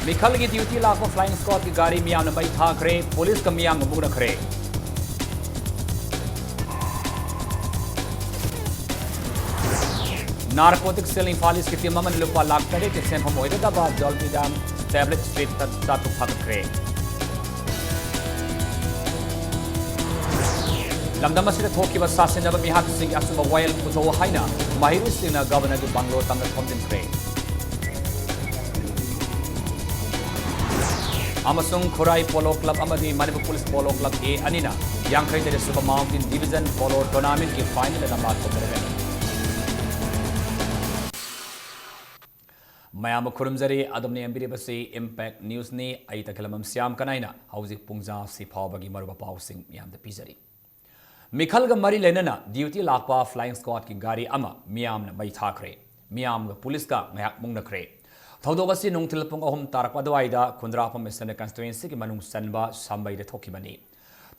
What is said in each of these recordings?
मिखल की ड्यूटी लाखों flying squad की गाड़ी मियाम मई थाखरे पुलिस का मियाम मुगनखरे नारकोटिक सेल इंफालिस की टीम अमन लुपा लाख तरे के सेंफम होइगदा जॉल्पी डैम टैबलेट स्ट्रीट तातु फगखरे लमदम असिदा थोकिबा सासिनबा मिहाक सिंह असुम वायल पुथो हाइना माहिरु सिंह गवर्नर की बंगलो तंग थोमदिनखरे अमसुंग खुराई पोलो क्लब अमदी मणिपुर पुलिस पोलो क्लब ए अनिना यांखै तेरे super mountain division polo tournament की फाइनल नंबर तोमरे मयाम खुरुमजरी अदमने एम्बिरिबसी इंपैक्ट न्यूज ने आई तकलमम श्याम कनाइना हौजिक पुंजा सिफावगी मरुबा पाउसिंग मियाम द पिजरी मिखल ग मरी लेनना ड्यूटी लाकपा फ्लाइंग स्क्वाड की गाड़ी अमा मियाम न मई थाखरे मियाम ग पुलिस का ngyak मुंगनखरे थौदोगसी नुंगथिल पुंग अहम तारक अदवाइदा खुंद्राफम एसने कंस्टिट्युएंसी की मनुंग सनबा सामबई दे थोखिबनी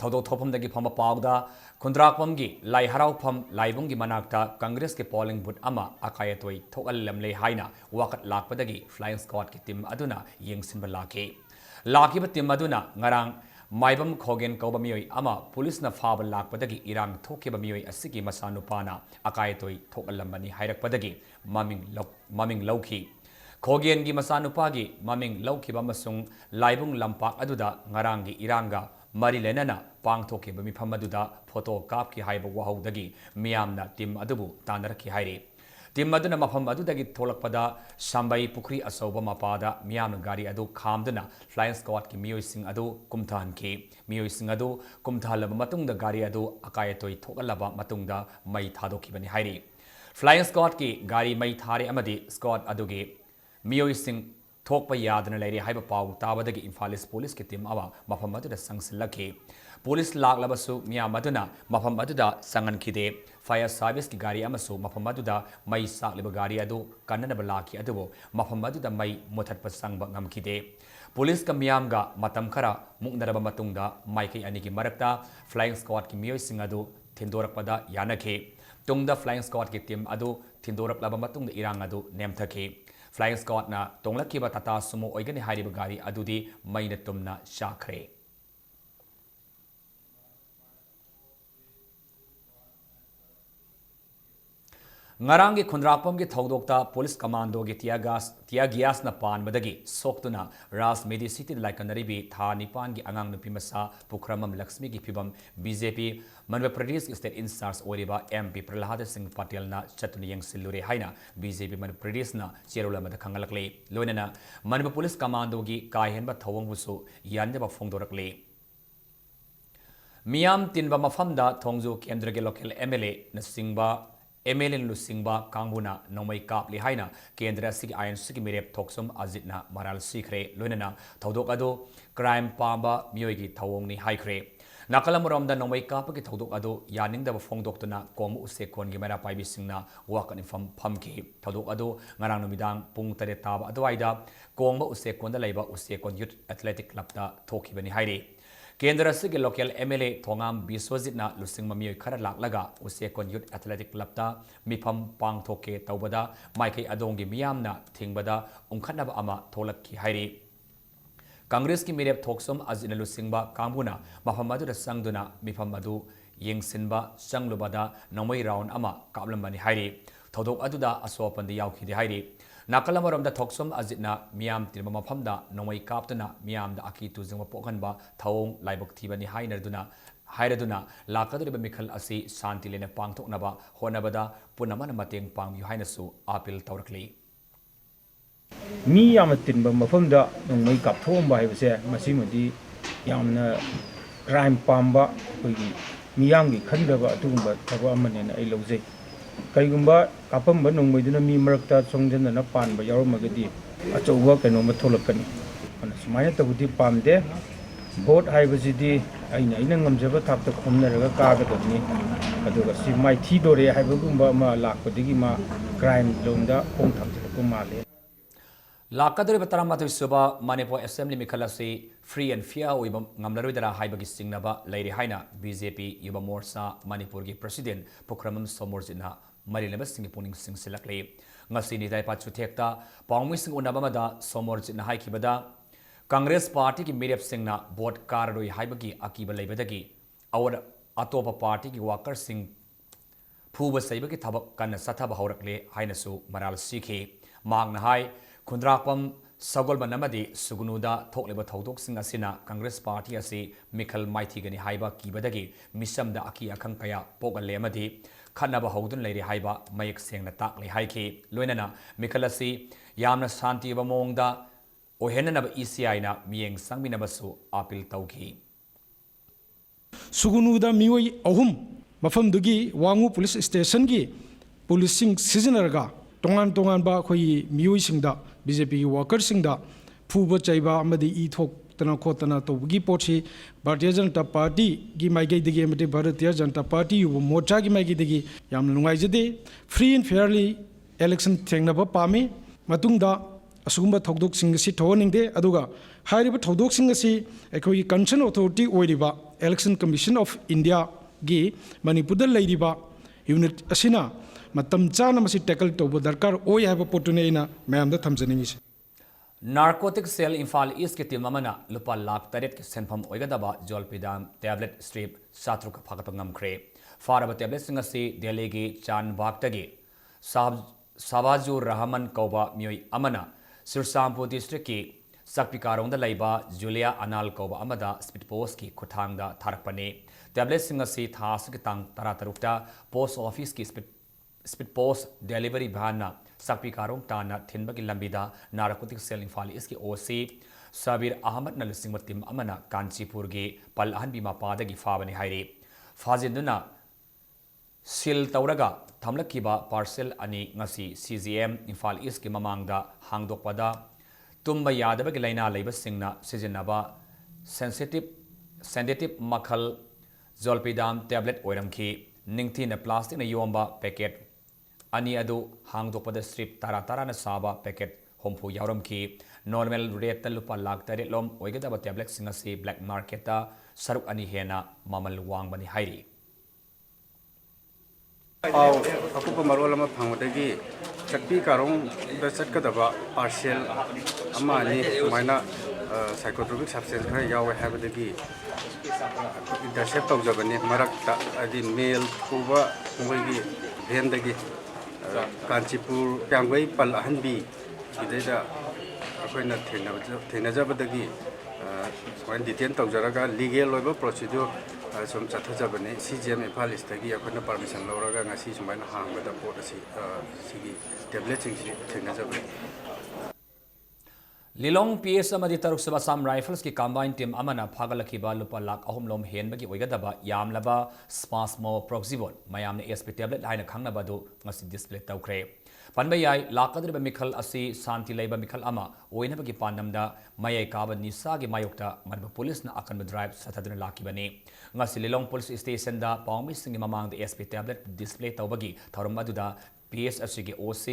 थौदो थोफमदगी फम पावदा खुंद्राफम की लाई हराउफम लाइबुंग की मनाक्ता कांग्रेस के पोलिंग बूथ अमा अकायतोई थोकललमले हाइना वाकत लाकपदगी फ्लाइंग स्क्वाड की टीम अदुना येंगसिनबा लाके लाकिबा टीम अदुना ngarang माइबम खोगेन कौब मियोई अमा पुलिस न फाब लाकपदगी इरांग थोकेबा मियोई असिकी मसानुपाना अकायतोई थोकललमनी हाइरकपदगी ममिंग लौखी खोगेन की मसानुपागी ममिंग लौखिबा मसुंग लाइबुंग लंपाक अदुदा ngaranggi iranga mari lenana pangthokhiba mifam aduda photo kap ki haiba wahawdagi miyamna tim adubu tanaraki hairi tim aduna mafam adudagi tholakpada sambai pukri asauba mapada miyamna gari adu khamduna flying squad ki miyoi sing adu kumthan ki miyoi sing adu kumthalaba matungda gari adu akayatoi thokalaba matungda mai thadokibani hairi flying squad ki gari mai thare amadi squad adugi मियोई सिंह थोकप यादना लेरी हाइब पाउ ताबदगी इम्फालिस police की टीम अवा मफम अदुदा संगसिलखे पुलिस लाकलबसु मियाम अदुना मफम अदुदा संगनखिदे फायर सर्विस की गाड़ी अमसु मफम अदुदा मई साकलिब गाड़ी अदु कन्ननब लाखि अदुबो मफम अदुदा मई मुथतप संग ngमखिदे पुलिस का मियाम गा मतम खरा मुक्नरब मतुंगदा माइकई अनी की मरकता फ्लाइंग स्क्वाड की मियोई सिंह अदु थिंदोरकपदा यानखे तुंगदा फ्लाइंग स्क्वाड की टीम अदु थिंदोरकलब मतुंगदा इरांग अदु नेमथखे फ्लाइंग स्क्वाड ना तोंगलखिबा टाटा सुमो ओइगनि हारिबा गाड़ी अदुदी मईना तुमना शाखरे ngarang gi khundrapam gi thodokta police commando gi tiagias na pan badagi soktuna ras medi city laikanari bi tha nipan gi angang nupi masa pukramam lakshmi gi phibam bjp manwa pradesh state incharge oriba mp prahlad singh patel na chatuni yang silure haina bjp manwa pradesh na cherula mada khangalakle loinana manwa police commando gi kaihenba thawang busu yanjaba phongdorakle miyam tinba mafamda thongju kendra ge local mla na singba MLN Lusingba Kanguna Nomai Kapli Haina Kendra Sig Iron Sig Mirep Toksum Azitna Maral Sikre Lunana Todok Ado Crime Pamba Myogi Tawong ni Haikre Nakalamuram da Nomai Kapaki Todok Ado Yaning da Fong Doctona Kom Usekon Gimera Pai Bisingna Wakan from Pumki Todok Ado Ngarang Numidang Pung Tare Taba Adwaida Komba Usekon da Leba Usekon Youth Athletic Club da Toki Bani Hairi केंद्र से के local MLA Thongam बिस्वजितना लुसिंग ममियोय खरा लाकलगा उसेकोन youth athletic क्लबता मिफम पांगथोके तौबदा माइकै अदोंगी मियामना थिंगबदा उंखनब अमा थोलक्की हाइरी कांग्रेस की मिरेप थोक्सम अजिन लुसिंगबा कांगबुना मफम अदुदा संगदुना मिफम अदु येंगसिनबा संगलुबदा नोमै round अमा काबलमबनी हाइरी थोदोक अदुदा असोपंदी यावखिदे हाइरी नाकलमरमदा थोक्सम अजितना मियाम तिरम मफमदा नोमै कापतना मियामदा अकी तुजंग पोखनबा थौंग लाइबक थिबनी हाइरदुना लाकदरिबा मिखल असि शांति लेना पांगथोकनबा होनबदा पुनमन मतेंग पांगयु हाइनसु अपील तौरकली मी याम तिनबा मफमदा नोमै कापथोंबा हाइबसे मसिमदि यामना क्राइम पांबा कोई मियामगी खंदबा अदुगुंबा थबा अमनेना आई लौजै कईगुंबा कापम्बा नोंमैदुना मी मरकता सोंजनना पानबा यावमगदि अचौबा कनोमा थोलकनी अन सुमायना तबुदि पामदे भोट हाइबसिदि आइना ngamjaba थापता खोमनरगा कागदबनी अदुगा सि माइथी दोरे हाइबगुंबा मा लाकपदगी मा क्राइम लोंदा होंग थामजको माले लाकदरे बतरामाथोय सुबा मणिपुर असेंबली मिखलसी फ्री एंड फेयर ओइबम ngamlaroidara haibagi singnaba leiri haina BJP युवा मोर्चा मणिपुर की प्रेसिडेंट पुखरमम सोमोरजिना मरिलेबा सिंह पुनिंग सिंगसिलकले ngasi ni daipa chuthekta pawmi sing unaba mada somor china haikibada Congress Party ki mirep singna vote karroi haibagi akiba leibadagi awar atopa party ki worker sing phuba saibagi thabak kan sathaba haurakle hainasu maral sikhi magna hai khundrakpam sagol banamadi sugunuda thokleba thodok sing asina Congress Party asi Mikhal Maithigani haiba kibadagi misamda aki akhang kaya pogalle amadi khanaba haudun leiri haiba mayek sengna takle haiki loinana Mikhal asi yamna shanti ba mongda ohenanaba ECI na miyeng sangminabasu apil tauki Sugunuda miwai ahum mafamdugi wangu police station gi policing seasonarga tongan ba khoi miwai singda BJP gi worker singda phuba chaiba amadi I thok tana khotana tobgi pochi Bharatiya Janata Party gi maigai digi amati Bharatiya Janata Party yu morcha gi maigai digi yamna nungai jade free and fairly election thengnaba pami matungda asugumba thodok sing si thoningde aduga hairiba thodok sing si ekhoi concern authority oiriba Election Commission of India gi Manipur leiriba unit asina matam chana masi tackle tobo darkar oi haba potune ina mayam da thamjaningi se Narcotic Cell Imphal East ki team amana lupa lakh taret ki senpham oigadaba Jolpidam tablet strip satruk phagapangam kre faraba tablet singa si Delhi gi Chanbagh tagi Sabazur Rahman Kauba mioi amana Sirsampur district ki Sakpikarong da laiba Julia Anal Kauba amada speed post ki Kuthang da tharakpane tablet singa si thas ki tang taratarukta post office ki speed post delivery bhana Sakpikarong tana thinbagi lambida narcotic cell Imphal East ki OC Sabir Ahmad na lusingma team amana Kanchipur gi Palahan bima padagi fabani hairi fazinduna sil tauraga thamlakiba parcel ani ngasi CGM Imphal East ki mamangda hangdokpada tumba yadabagi laina leiba singna sijinaba sensitive makhal Zolpidam tablet oiramki ningthina plastic na yomba packet ani adu hangdokpada strip tara na saba packet hompu yauramki normal rate lupa lakh taret lom oigadaba tablet singa si black market ta saruk ani hena mamal wangbani hairi akupa marol ama phangwadagi Sakpikarong da chatkadaba parcel ama ani maina psychotropic substance khara yawe habadagi intercept tawjabani marakta adi mail kuba ngoi vendagi Kanchipur Pyangwai Palahanbi ideda akoina thenajabadagi soin detain tawjaraga legal oiba procedure som chathajabane CGM Imphal East gi akoina permission lawraga ngasi sumaina hangbada port asi sigi tablet sing thenajabane Lilong PS amadi taruk saba Assam Rifles ki combine team amana phagalakiba lupa lakh ahum lom henbagi oigadaba yamlaba spasmo proxivol mayamne SP tablet haina khangnaba du ngasi display tawkre panbayai lakadriba Mikhal asi santi leiba Mikhal ama oinabagi pandamda mayai kaba nisa gi mayokta marba police na akan drive sathaduna lakibani ngasi Lilong police station da pawmi singi mamang de SP tablet display tawbagi tharumaduda PS asigi OC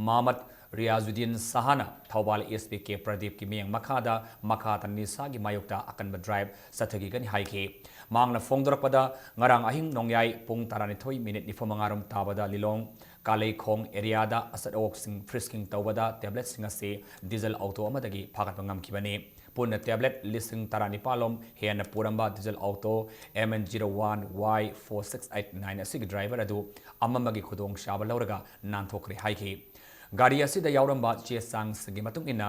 Mohammed Riazuddin Sahana Thawbal SPK Pradeep ki miyang makhata nisa gi mayokta akan drive sathagi gani haiki mangna fongdorakpada ngarang ahing nongyai pung 12 ni fomangarom tabada Lilong Kalei Khong area da asat ok sing frisking tawbada tablet singa se diesel auto amadagi phagatpangam kibani punna tablet listing 19 hena puramba diesel auto MN01Y4689 asig driver adu amamagi khudong shaba lawraga nanthokre haiki gari asida yauramba chesang sigi matung ina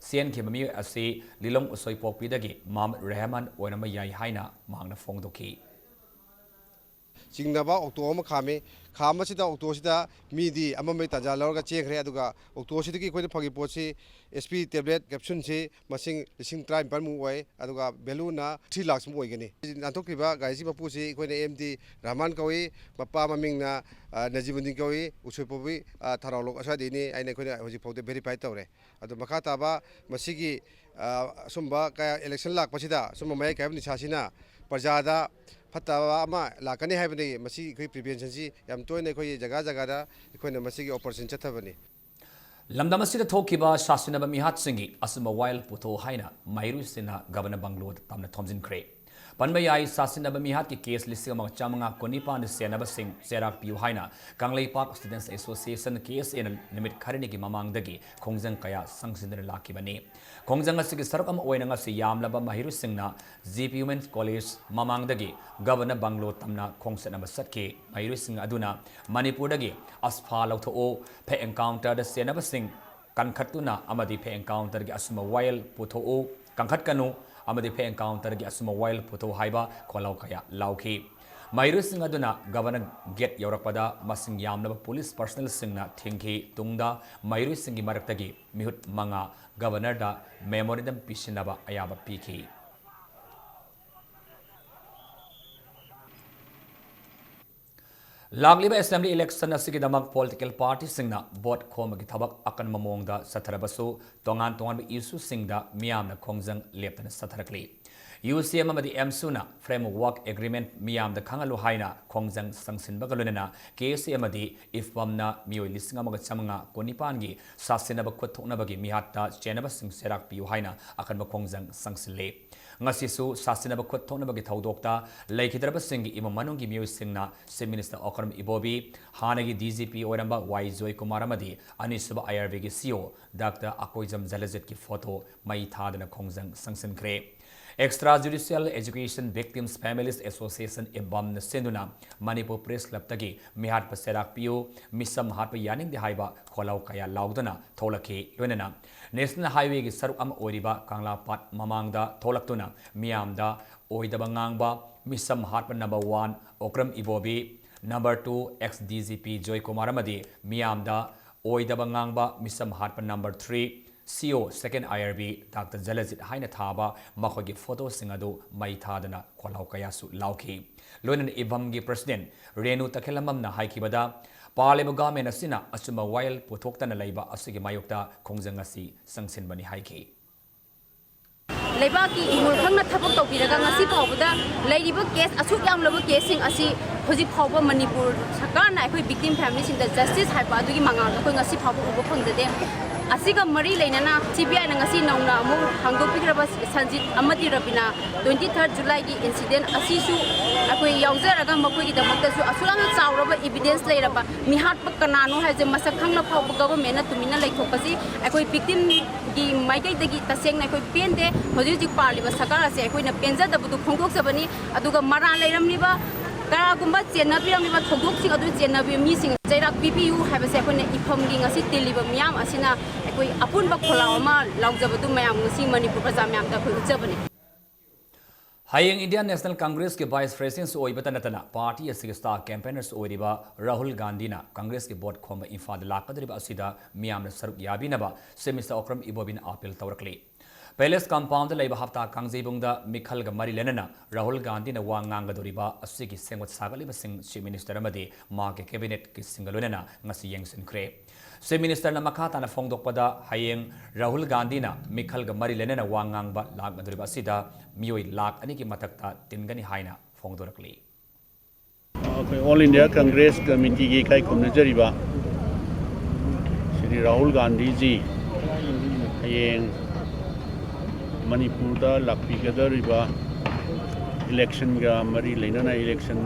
sen khimami asi Lilong usoi pokpidagi Mohammed Rahman oinama yai haina mangna fongdoki Jingnaba Octo Khame, Khamasida Octosida, Midi, Amame Tajalaga Chekre, Aduga, Octosidi, Pagipochi, SP tablet, caption C, Masing, Sing Tribe Palmuway, Aduga, Beluna, 3 lakhs Moigani. Nantokiba, Gaisi Papusi, MD, Raman Kawi, Papa Mamingna, Najibundin Kawi, Usupovi, Taralo Asadini, and Equina, verified Tore. Adu Makataba, Masigi, Sumba, election lak Pasida, Summa Make Sasina, Pajada. Fatava ama lakani haibani masi koi prevention si yam toine koi jaga koina masi ki operation chathabani lamdamasida thokiba shasinaba mihat singi asuma while puto haina mairu sina governor Bangalore tamna thomjin kre Panbayai sasinaba mihat ki case listing among chamanga konipa ni senaba sing serak piu haina Kanglei Park Students Association case in limit kharini ki mamangdagi khongjang kaya sangsindan lakibani khongjang asigi sarakam oinanga si yamlaba mahiru singna GP Women's College mamangdagi Governor Banglo tamna khongsanaba satke mahiru sing aduna Manipurdagi asfa lautho phe encounter the senaba sing kankhatuna amadi phe encounter gi asuma wild putho kankhat kanu amadi phe encounter gi asuma wild putho haiba kholau kaya lauki Mairu sing aduna Governor get yorakpada masing yamnaba police personnel singna thingki tungda Mairu singi maraktagi mihut manga Governor da memorandum pishinaba ayaba piki Lagliba Assembly election asigi damak political party singna vote khomagi thabak akan mamongda satharabasu tongan issue singda miyamna khongjang leptana satharakli UCM amadi MSUna framework agreement miyamda khangalu haina khongjang sangsinba galunena KC amadi ifpamna miyoi lising amaga chamanga konipangi sasinaba khothoknabagi mihatta chenaba sing serak piu haina akan ma khongjang sangsile ngasisu sasinaba khothoknabagi thaudokta leikidraba singi ima manungi miyoi singna Chief Minister Okaram Ibobi hanagi DGP oiramba Y Joy Kumar amadi anisuba IRB gi CEO Dr. Akoijam Jalajit ki photo mai thadana khongjang sangsinkhre Extrajudicial Education Victims Families Association Ibam Senduna Manipur Press Club Tagi Mihat Paserak Piu Misam Harpa Yaning de Haiba Kolau Kaya Laudana Tolake Yonena National Highway gi Saruk Am Oriba Kangla Pat Mamangda Tolaktuna Miamda Oidabangangba Misam Harpa number 1 Okram Ibobi number 2 ex-DGP Joy Kumar Amadi Miamda Oidabangangba Misam Harpa number 3 CEO second IRB Dr. Jalajit Haina Thaba Makogi photo singadu mai thadana kholau kayasu lauki loinan ibamgi president Renu Takhelamamna haikibada Parliament government asina asuma wild puthoktana leiba asigi mayokta khongjang asi sangsinbani haiki Leibaki imul khangna thabak tawbiraga ngasi phawbada leiriba case asuk yamlaba casing asi hojik phawba Manipur sarkarna akhoi victim family sing da justice haiba adugi manga akhoi ngasi phawba uba phangjade asiga mari leinana CBI na ngasi nauna amu hangdopikiraba Sanjit amati Rabina 23rd July gi incident asisu akoi yaujaraga makoi gi damakta su asulang chawraba evidence leiraba mihat pa kanano haje masak khangla phawba government na tumina leithokasi akoi victim gi maikai dagi taseng na akoi pente hojik parliba sakara se akoi na penja dabudu khongkok sabani aduga mara leiramniba Karagumba Chenabiramiba Toguk adu Chenabi missing Jairak PPU have a second ifaming a city live Miam Asina Apunba Kolama Laujabadu Mayam see Manipur Pazamiam the Germany. Hayang Indian National Congress ke Vice President Oibatanatana Party as star campaigners Oiriba Rahul Gandhi na Congress ke board comba infad lakadriba asida Miam Saruk Yabinaba Semester Okram Ibobin Apil Taurakli. Palace compound leiba hafta kangjebungda Mikhal ga mari lenana Rahul Gandhi na wanganga doriba asigi sengwat sagaliba sing Chief Minister amadi ma ke cabinet ki singalonena ngasi yengsin kre Chief Minister na makata na fongdokpada hayeng Rahul Gandhi na Mikhal ga mari lenana wangangba lag doriba sida mioi lak ani ki matakta tingani haina fongdorakli All India Congress Committee ki kai kumnajariba Shri Rahul Gandhi ji hayeng Manipur da lakpi gadariba election ga mari leinana election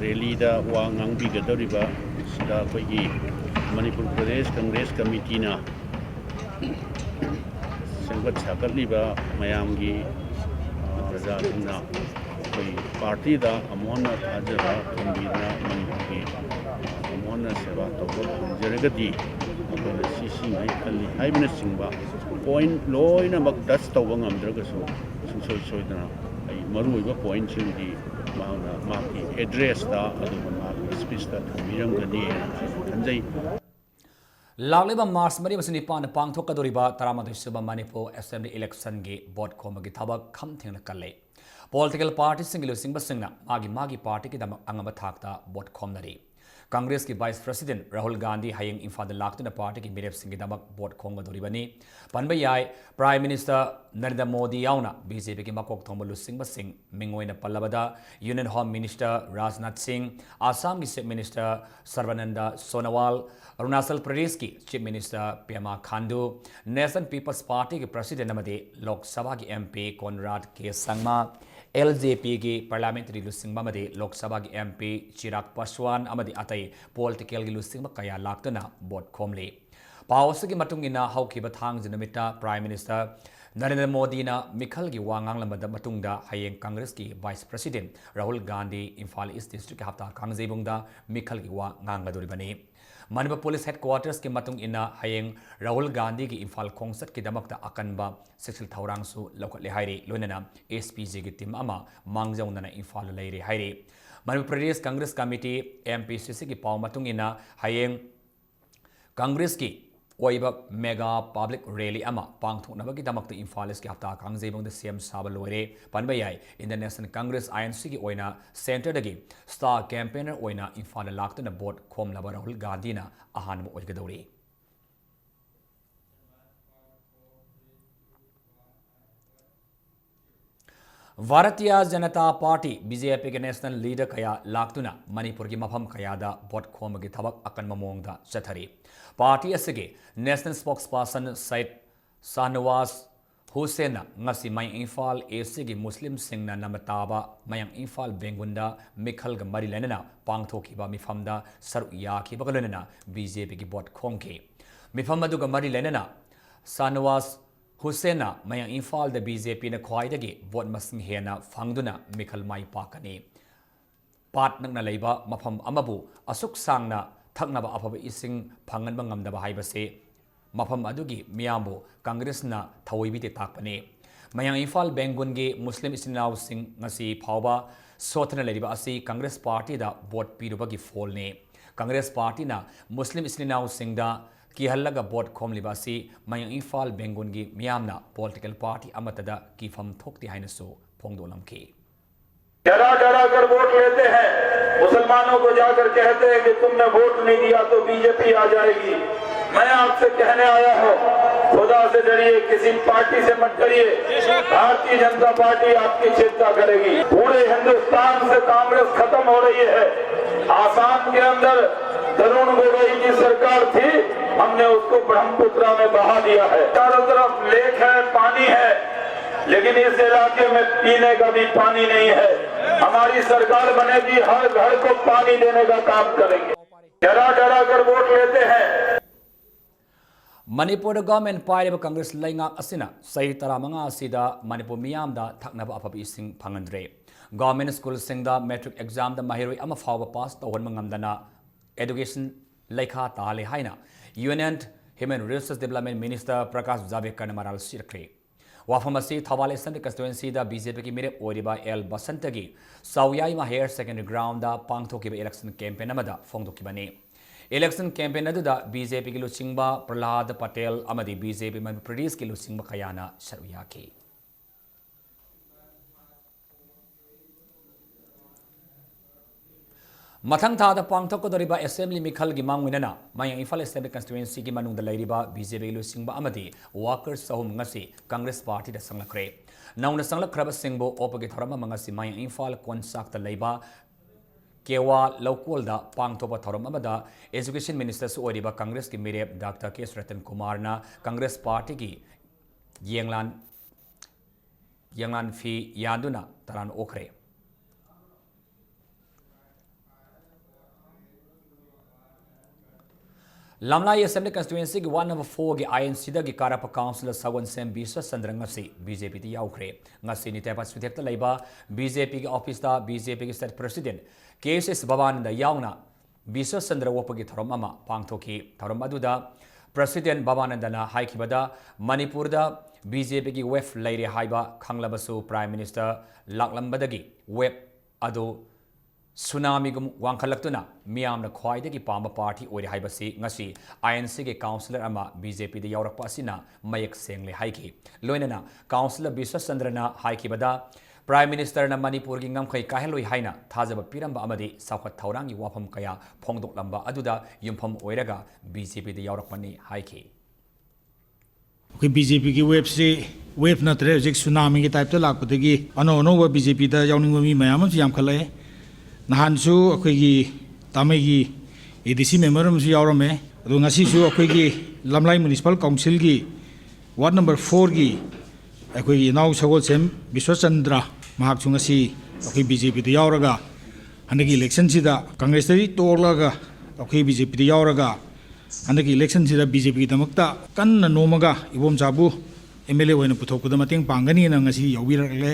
rally da wangang bi gadariba sida koi Manipur Pradesh Congress Committee na sengbat sakaliba mayam gi praja na koi party da amona thajara tumbina Manipur gi amona seva to jaragati apna sisi mai kali haibna singba point loina mak das tawang amdragasu soidana ai maruiba point chindi mauna maki address da adu maki speech da mirangani anjai Lagliba Mars Mari Masini Pan Pangthokadoriba Taramadu Suba Manipur Assembly election ge board komagi thabak kham thengna kalle Political party singilu singba singna magi party ki dam angama thakta board komnari Congress ki Vice President Rahul Gandhi hayeng infad laktuna party ki mirep singi damak board khonga doribani panbayai Prime Minister Narendra Modi yauna BJP ki makok thombalu singba sing mingoina pallabada Union Home Minister Rajnath Singh Assam ki Chief Minister Sarbananda Sonowal Arunachal Pradesh ki Chief Minister Pema Khandu National People's Party ki President amadi Lok Sabha ki MP Conrad K Sangma LJP की parliamentary लुसिंग ममदी लोक सभा की MP Chirag Paswan अमदी अतई political की लुसिंग कया लाक्तना vote खोमली पावस की मतुंगिना हौखिबा थांग Namita prime minister Narendra Modi ना मिखल की वांगांग लमदा मतुंगदा हयेंग कांग्रेस की vice president Rahul Gandhi Imphal east district के हफ्ता कांगजेबुंगदा मिखल की वांगांगदुरिबनी मनबा पुलिस हेडक्वार्टर्स के मतुंग इना हयेंग राहुल गांधी की इम्फाल खोंसत की दमकता अकनबा सेक्सुअल थौरांगसु लौकले हाइरे लोनना SPG की टीम अमा मांगजौनना इम्फाल लेरे हाइरे मनबा प्रदेश कांग्रेस कमिटी MPCC की पाव मतुंग इना हयेंग कांग्रेस की ओइबा मेगा पब्लिक रैली अमा पांगथोकनबगी दमकता इम्फाल ईस्ट के हफ्ता कांगजेबुंगदा सेम साबा लोरे पनबयाई इंटरनेशनल कांग्रेस INC की ओइना सेंटरदगी स्टार कैंपेनर ओइना इम्फाल लाक्तना बोट खोमलबा राहुल गांधीना अहानबा ओइगदौरी भारतीय जनता पार्टी BJP के नेशनल लीडर कया लाक्तुना मणिपुर की मफम कयादा बोट खोमगी थबक अकन ममोंगदा चथरी पार्टी असगे national spokesperson Syed Shahnawaz Hussain ngasi mayang Imphal East की मुस्लिम सिंगना नमताबा mayang Imphal बेंगुंदा मिखल ग मरी लेना पांगथोखिबा मिफमदा सरुक याखिबा गलना BJP की बोट खोंगे मिफम अदुग मरी लेना Shahnawaz Hussain mayang Imphal the BJP न ख्वाइदगी बोट मसिंग हेना फंगदुना मिखल माई पाकनी पाट नगना लेबा मफम अमबु असुक सांगना थकनबा अफब इसिंग फंगनबा ngamdaba हाइबसे मफम अदुगी मियामबु कांग्रेसना थवइबिते ताकपने mayang Imphal बेंगुनगी मुस्लिम इसिनाव सिंग ngasi फावबा सोथना लेरिबा असि कांग्रेस पार्टी दा वोट पीरुबगी फोलने कांग्रेस पार्टी ना मुस्लिम इसिनाव सिंगदा किहल्लगा वोट खोमलिबा असि mayang Imphal बेंगुनगी मियामना पॉलिटिकल पार्टी अमतदा कीफम थोकती हाइनसो फोंगदोलमकी डरा डरा कर वोट लेते हैं मुसलमानों को जाकर कहते हैं कि तुमने वोट नहीं दिया तो BJP आ जाएगी मैं आपसे कहने आया हूँ खुदा से डरिए किसी पार्टी से मत डरिए भारतीय जनता पार्टी आपकी चिंता करेगी पूरे हिंदुस्तान से कांग्रेस खत्म हो रही है आसाम के अंदर तरुण गोगोई की सरकार थी हमने उसको ब्रह्मपुत्रा में बहा दिया है चारों तरफ लेक है पानी है लेकिन इस इलाके में पीने का भी पानी नहीं है हमारी सरकार बनेगी हर घर को पानी देने का काम करेंगे डरा डरा कर वोट लेते हैं मणिपुर गवर्नमेंट पाइब कांग्रेस लैंगाक असिना सही तरामंगा असिदा मणिपुर मियामदा थकनबा अफब इसिंग फंगंद्रे गवर्नमेंट स्कूल सिंगदा मैट्रिक एग्जाम दा महिरोई अमा फाव पास तौहन मंगमदना एजुकेशन लेखा ताले हाइना union human resource development minister Prakash Javadekar ने मराल सिरख्रे वाफम असी थौबाल एसेंब्ली कंस्टिट्युएंसी दा BJP की मिरेप ओरिबा एल बसंतगी साउयाइमा हायर सेकेंडरी ग्राउंड दा पांगथोकिबा इलेक्शन कैंपेन अमदा फोंगदोकिबने इलेक्शन कैंपेन अदुदा BJP की लुचिंगबा प्रहलाद पटेल अमदी BJP मणिपुर प्रदेश की लुचिंगबा कयाना सरुयाकी मथंग थादा पांगथोकदोरिबा असेंबली मिखल की मांगविनना mayang Imphal असेंबली कंस्टिट्युएंसी की मनुंगदा लेरिबा BJP की लुचिंगबा अमदी वर्कर्स सहम ngasi कांग्रेस पार्टी दा संगलखरे नौना संगलखरबा सिंगबो ओपगे थरम मंगसी mayang Imphal कोनसाक लेबा केवा लोकल दा पांगथोबा थरम अमदा एजुकेशन मिनिस्टर सु ओरिबा कांग्रेस की मिरेप डॉक्टर केस रतन कुमार ना कांग्रेस पार्टी की यंगलान फी यादुना तरान ओखरे लमलाई असेंबली कंस्टिट्युएंसी की 1 नंबर 4 की INC दा की कारप काउंसिलर सवन सेम बिश्व चंद्र ngasi BJP दी याउखरे ngasi नि तेपा स्विथेक्ट लेबा BJP की ऑफिस दा BJP की स्टेट प्रेसिडेंट KSS भवानंद याउना बिश्व चंद्र वोपगी थरम अमा पांगथोकी थरम अदुदा प्रेसिडेंट भवानंदना हाइखिबदा मणिपुर दा BJP की वेफ लेरे हाइबा खंगलबसु प्राइम मिनिस्टर लाकलंबदगी वेब अदु सुनामीगुम वांखलक्तुना मियामना ख्वाइदगी पांबा पार्टी ओइरे हाइबसी ngasi INC के काउंसिलर अमा BJP द यावरकपा असिना मयक सेंगले हाइखि लोइनना काउंसिलर बिश्व चंद्रना हाइखिबदा प्राइम मिनिस्टर ना मणिपुर की ngमखै काहेलोइ हाइना थाजब पिरंबा अमदी साखत थौरांगी वाफम कया फोंगदोकलंबा अदुदा युमफम ओइरगा BJP द यावरकपनि हाइखि BJP की वेब से वेब नत्रे हजिक सुनामी की टाइप लापदगी अनो अनोबा BJP दा यावनिंग मी मयाम यामखलै नहानसु अखोगी तामेगी ADC मेंबर अमसु यावरमे अदो ngasisu अखोगी लमलाई म्युनिसिपल काउंसिल की वार्ड नंबर 4 की अखोगी नाउ सगोल सेम विश्वचंद्र ꯃꯍꯥꯛꯁꯨ ꯉꯁꯤ ꯑꯩꯈꯣꯏ BJPꯗ ꯌꯥꯎꯔꯒ ꯍꯟꯗꯛꯀꯤ ꯏꯂꯦꯛꯁꯟꯁꯤꯗ ꯀꯪꯒ꯭ꯔꯦꯁꯇꯒꯤ ꯇꯣꯛꯂꯒ ꯑꯩꯈꯣꯏ BJPꯗ ꯌꯥꯎꯔꯒ ꯍꯟꯗꯛꯀꯤ ꯏꯂꯦꯛꯁꯟꯁꯤꯗ BJPꯒꯤꯗꯃꯛꯇ ꯀꯟꯅ ꯅꯣꯝꯃꯒ ꯏꯕꯣꯝꯆꯥꯕꯨ MLA ꯑꯣꯏꯅ ꯄꯨꯊꯣꯛꯄꯗ ꯃꯇꯦꯡ ꯄꯥꯡꯒꯅꯤꯅ ꯉꯁꯤ ꯌꯥꯎꯕꯤꯔꯛꯂꯦ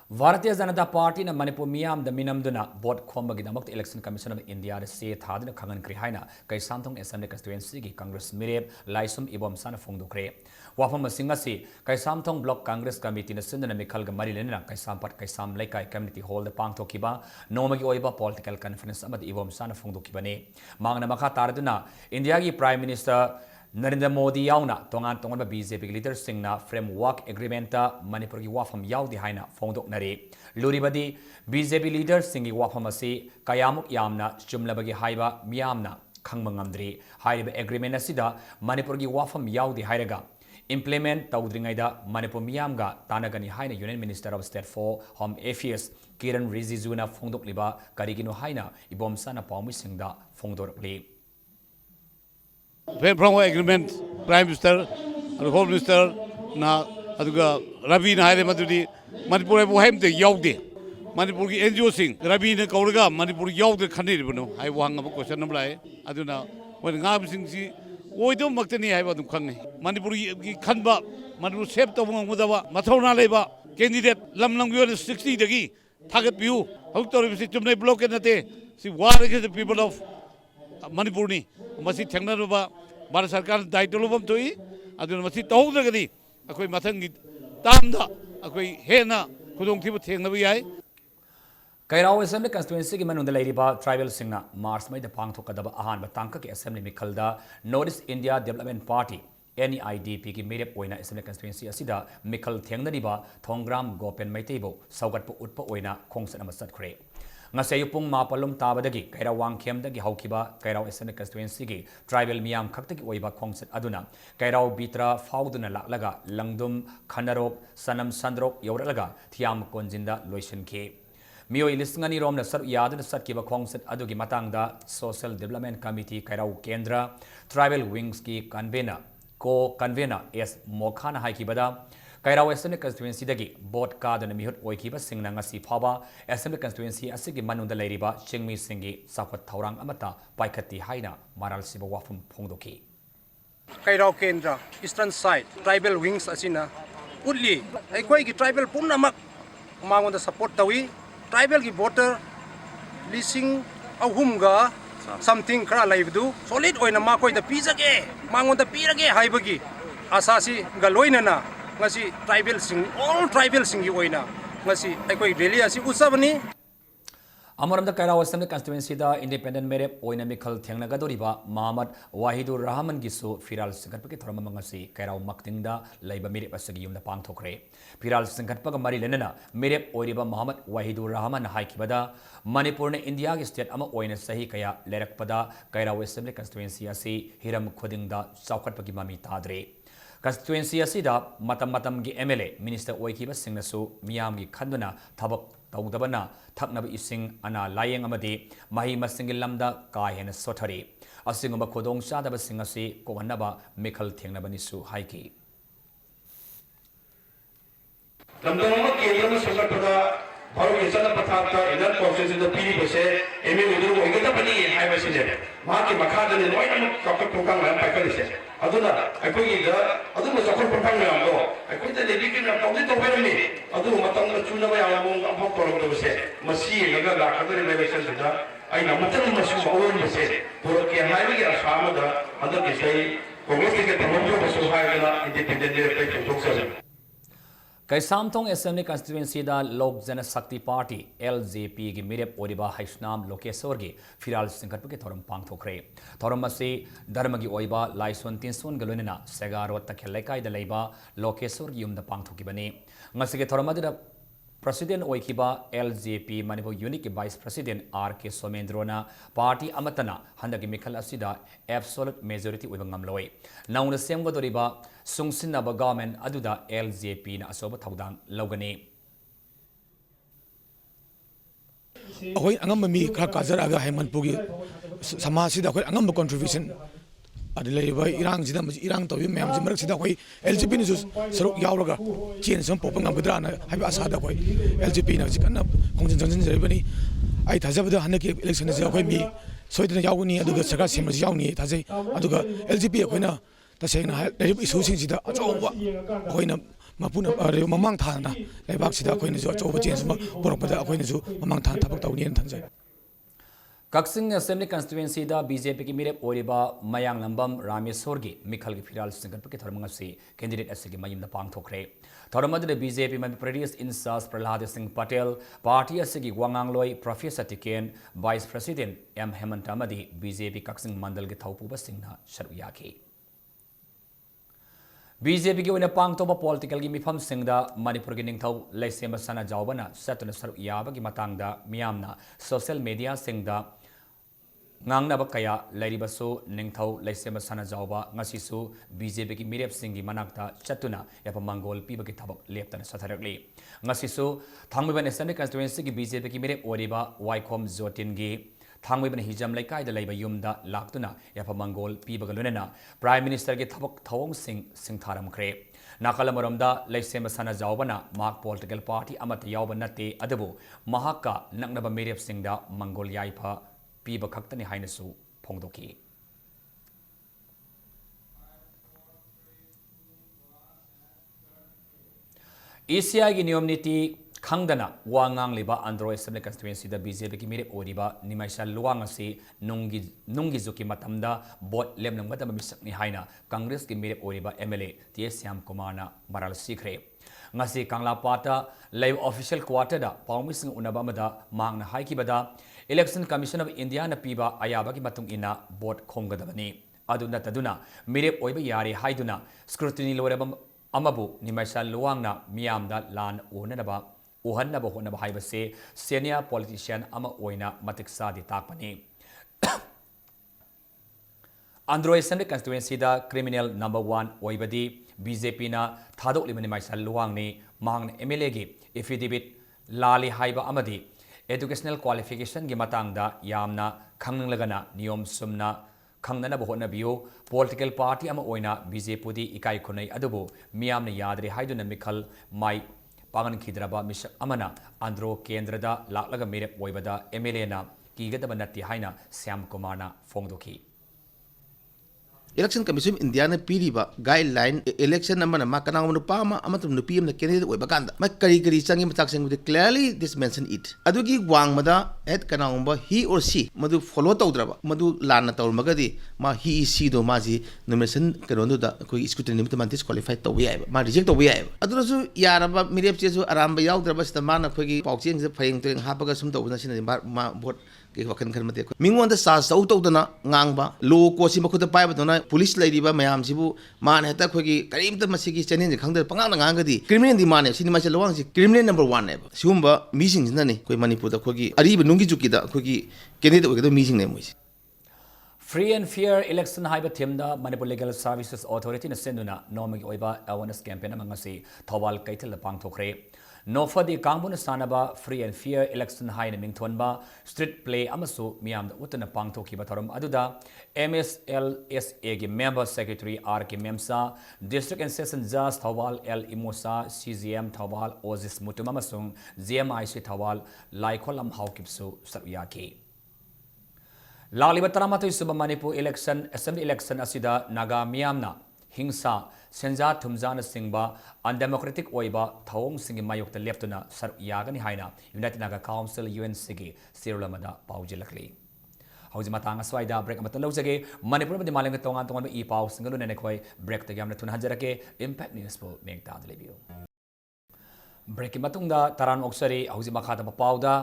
Bharatiya Janata Party na Manipur Miyam the Minamduna Bot Khombagidamok Election Commission of India the say Thadina Kangan Krihaina Kai Samthong Assembly Constituency ki Congress Mireb Laisum Ibom Sana Fongdukre Wafam Singasi Kai Samthong Block Congress Committee na Sindana Mikal Marilena Kai Sampat Kai Sam Lekai Community Hall the Pang Tokiba Nomagi Oiba Political Conference Amad Ibom Sana Fongdukibane Mangna Maka Tarduna India ki Prime Minister Narendra Modi yauna tongan tongan ba BJP leaders singna framework agreement ta Manipur ki wafam yaudi haina fongdok nare luribadi BJP leaders singi wafam asi kayamuk yamna chumlabagi haiba miyamna khangmangamdri haiba agreement asida Manipur ki wafam yaudi hairaga implement tawdringaida Manipur miyamga tanagani haina Union Minister of State for Home Affairs Kiran Rijiju na fongdok liba karigino haina ibom sana paumi singda fongdorli Framework agreement, Prime Minister, Home Minister, na aduga Ravi na haile madudi Manipur bu haim te yaude Manipur ki NGO sing Ravi na kauraga Manipur yaude khani ribono hai wang abu question nam lai aduna wen ngam sing si oidom maktani hai badum khangne Manipur ki khanba Manipur save to ngudaba mathona leba candidate lamlang yo 60 dagi thagat piu hok tor si chumne block na te si war against the people of Manipur ni masi thengnarba Bharat Sarkar daitwa lobam toi aduna masi tawdragadi akoi mathangi tamda akoi hena khudong thibu thengnabi yai Kairao Assembly Constituency ki manunda leiriba tribal singna Mars mai da pangthokadaba ahanba tangka ki Assembly Mikhalda North India Development Party NEIDP ki merep oina Assembly Constituency asida Mikhal thengnariba Thongram Gopen Maitebo saugatpu utpa oina khongsat ama satkre Ngasayupung mapalum tabadagi Kairao Wangkemdagi haukiba Kairao Assembly Constituency ki tribal miyam khaktagi oiba khongsat aduna Kairao Bitra fauduna laklaga Langdum Khanarok Sanam Sandrok yauralaga Thiam Konjinda loisinke Miyoi lisngani romna sar yadana satkiba khongsat adugi matangda Social Development Committee Kairao Kendra Tribal Wings ki convener co-convener S Mokhana haikibada Kairao Assembly Constituency dagi board kadana mihut oikiba singna ngasi phaba Assembly Constituency asigi manunda leiriba chingmi singi sapat thaurang amata paikhati haina maral siba wafum phongdoki Kairao Kendra Eastern Side Tribal Wings asina utli aikoi ki tribal punamak mangonda support tawi tribal ki voter lising ahumga something khara laibdu solid oina ma koi da pizage mangonda pirage haibagi asasi galoina na ngasi tribal sing all tribal singi oina ngasi aikoi rally asi usabani Amaramda Kairao Assembly Constituency da independent merep oina Mikhal thengnagadoriba Mohammad Wahidur Rahman gisu firal singkatpaki thorama mangasi Kairao maktingda laiba merep asagi yumda pangthokre firal singkatpaga mari lenana merep oiriba Mohammad Wahidur Rahman haikibada Manipur ne India gi state ama oina sahi kaya lerakpada Kairao Assembly Constituency asi hiram khodingda chaukatpagi mami tadre Constituency asida matam gi MLA Minister oikiba singnasu miyam gi khanduna thabak tawdabana thaknaba ising ana layeng amadi mahi masing lamda ka hena sothari asingba khodong chadaba singasi kowanaba Mikhal thengnabani su haiki lamdama kendra sangatpada bharu yesana pathata inan process the piri base emi udu ogata pani hai basine ma ki makhada ne loina kakak kokang lam pakalise aduna akoi da aduna sakor propang lam do akoi da lebi na tawdi to berani adu matang na chuna ba ya mong am hok to base masi laga la kadare me base da ai na matang masu awon base to ke hai bi ya samada adu ke sai congress ke tamam basu hai da independent director to sa Kaisamthong Assembly Constituency da Lok Jana Shakti Party LJP gi mirep oriba Haishnam Lokeshwar gi firal singkatpaki thoram pangthokre thoram ase dharma gi oiba laison tinson galonena segarot takhelaikai da leiba Lokeshwar gi yumda pangthokibani ngasige thoram adira President oikiba LJP Manipur Unit ki Vice President RK Somendrona party amatana handagi Mikhal asida absolute majority oiba ngamloi nauna semgodoriba sungsinaba government aduda LJP na asoba thaudang logani Ahoy angam mi khara kajaraga Manipur gi samaj sida khoi angam contribution अद लेबा इरांग जिदा इरांग तौबी ma'am से मरक सिदा कोई LGP ने सरुक यावरगा chain some pope ngabdra na haiba asada koi LGP na jikana khongjin jangjin jerebani ai thajabda hanaki election je koi mi soidna yawuni aduga saka sima yawni thajai aduga LGP koina tasena leib isu sing sida achoba koina mapuna mamang thana leibak sida koina jo achoba chen sma porokpada koina jo mamang thana thabak tawni an thanjai Kaksing Assembly constituency da BJP ki mirep oriba mayang lambam Rameswar gi mikhal gi phiral singan pa ki tharmang se candidate asigi mayim da pang thokre tharmad de BJP man previous insas Prahlad Singh Patel party asigi wangang loi Professor Tiken Vice President M Hemant Amadi BJP Kaksing mandal gi thaupu ba singna sharu yaki BJP ki wena pang toba political gi mifam singda Manipur gi ningthau laisema sana jawbana satuna sharu yaba gi matangda miyamna social media singda ngangnaba kaya lairibasu ningthau laisema sana jawba ngasisu BJP ki mirep singi manakta chatuna yapa mangol pibagi thabak leptana satharakli ngasisu thangmiban assembly constituency ki BJP ki mirep oriba Waikhom Jotin gi thangmiban hijam laikai da laiba yumda laktuna yapa mangol pibagalunena prime minister gi thabak thawong singtharam kre nakalamoromda laisema sana jawbana mark political party amata yawba natte adabu mahaka naknaba mirep singda mangol yaipa piba khaktani hainasu phongdoki ECI gi niyom niti khangdana wangang liba Andhra Assembly constituency da BJP ki mirep oriba nimaisa luwang asi nungi zuki matamda bot lemnang madam misakni haina Congress ki mirep oriba MLA TS Syam Kumar na maral sikre ngasi Kangla Pata live official quarter da pawmising unaba mada mangna haikibada Election Commission of India na piba ayaba ki matung ina bot khomgadabani aduna taduna mirep oiba yari haiduna scrutiny loreba amabu nimaisa luwangna miyamda lan onanaba uhannaba honaba haibase senior politician ama oina matiksa di takpani Andhra Assembly constituency da criminal number 1 oibadi BJP na thadok limani maisa luwangni mangna MLA gi affidavit lali haiba amadi educational qualification gi matangda yamna khangnglagana niyom sumna khangnana bohona biyo political party ama oina BJP di ikai khunai adubu miyamna yadre haiduna mikhal mai pangan khidraba misak amana Andhra Kendra da laklaga mirep oibada MLA na kigadaba natti haina Syam Kumar na phongdoki Election Commission of India na piriba guideline election naman na makanang manupama amatum nupiyam na candidate oy bakanda may kari changi mataksang with clearly this mention it adugi wang mada et kanang ba he or she madu follow tawdraba madu lana tawr magadi ma he she do maji nomination kanondo da koi scrutiny nimit man disqualified to wi ma reject to wi adusu yaraba mirep chesu aramba yawdraba sta mana khogi paucheng se phayeng teng hapaga sum tawna sin ma vote wakan khan mate mingwon da sa sau tawdana ngangba lo ko si makhuda paiba dona police lairiba mayam sibu man heta khogi karimta masigi channel je khangda pangang ngangadi criminal di mane sinima se lawang si criminal number 1 ne siumba meeting sinani koi manipur da khogi ariba nungi juki da khogi candidate oigado meeting ne moi Free and fair election haiba themda Manipur Legal Services Authority na senduna nomagi oiba awareness campaign amangasi thawal kaithal pangthokre Nofadi Kangbun Sanaba Free and Fair Election High Mingthonba Street Play Amasu Miam Utana Pangthoki Batarum Aduda MSLSA gi Member Secretary R.K. Memsa District and Session Judge Thawal L. Imosa CGM Thawal Ozis Mutumamasung GMIC Thawal Laikholam Haukipsu Saryaki Laliba Taramatu Suba Manipur election Assembly election Asida Naga Miamna Hingsa Senja Tumjana Singba undemocratic oiba thawong singi mayokta leptuna sar yagani haina United Naga Council UNC gi sirulamada paujilakli hauji matanga swaida break amata lojage Manipur madi malenga tongan I pau singalu ne khoi break ta gamna tun hanjarake impact news po mengta delebiu break matungda taran oksari hauji makhata pauda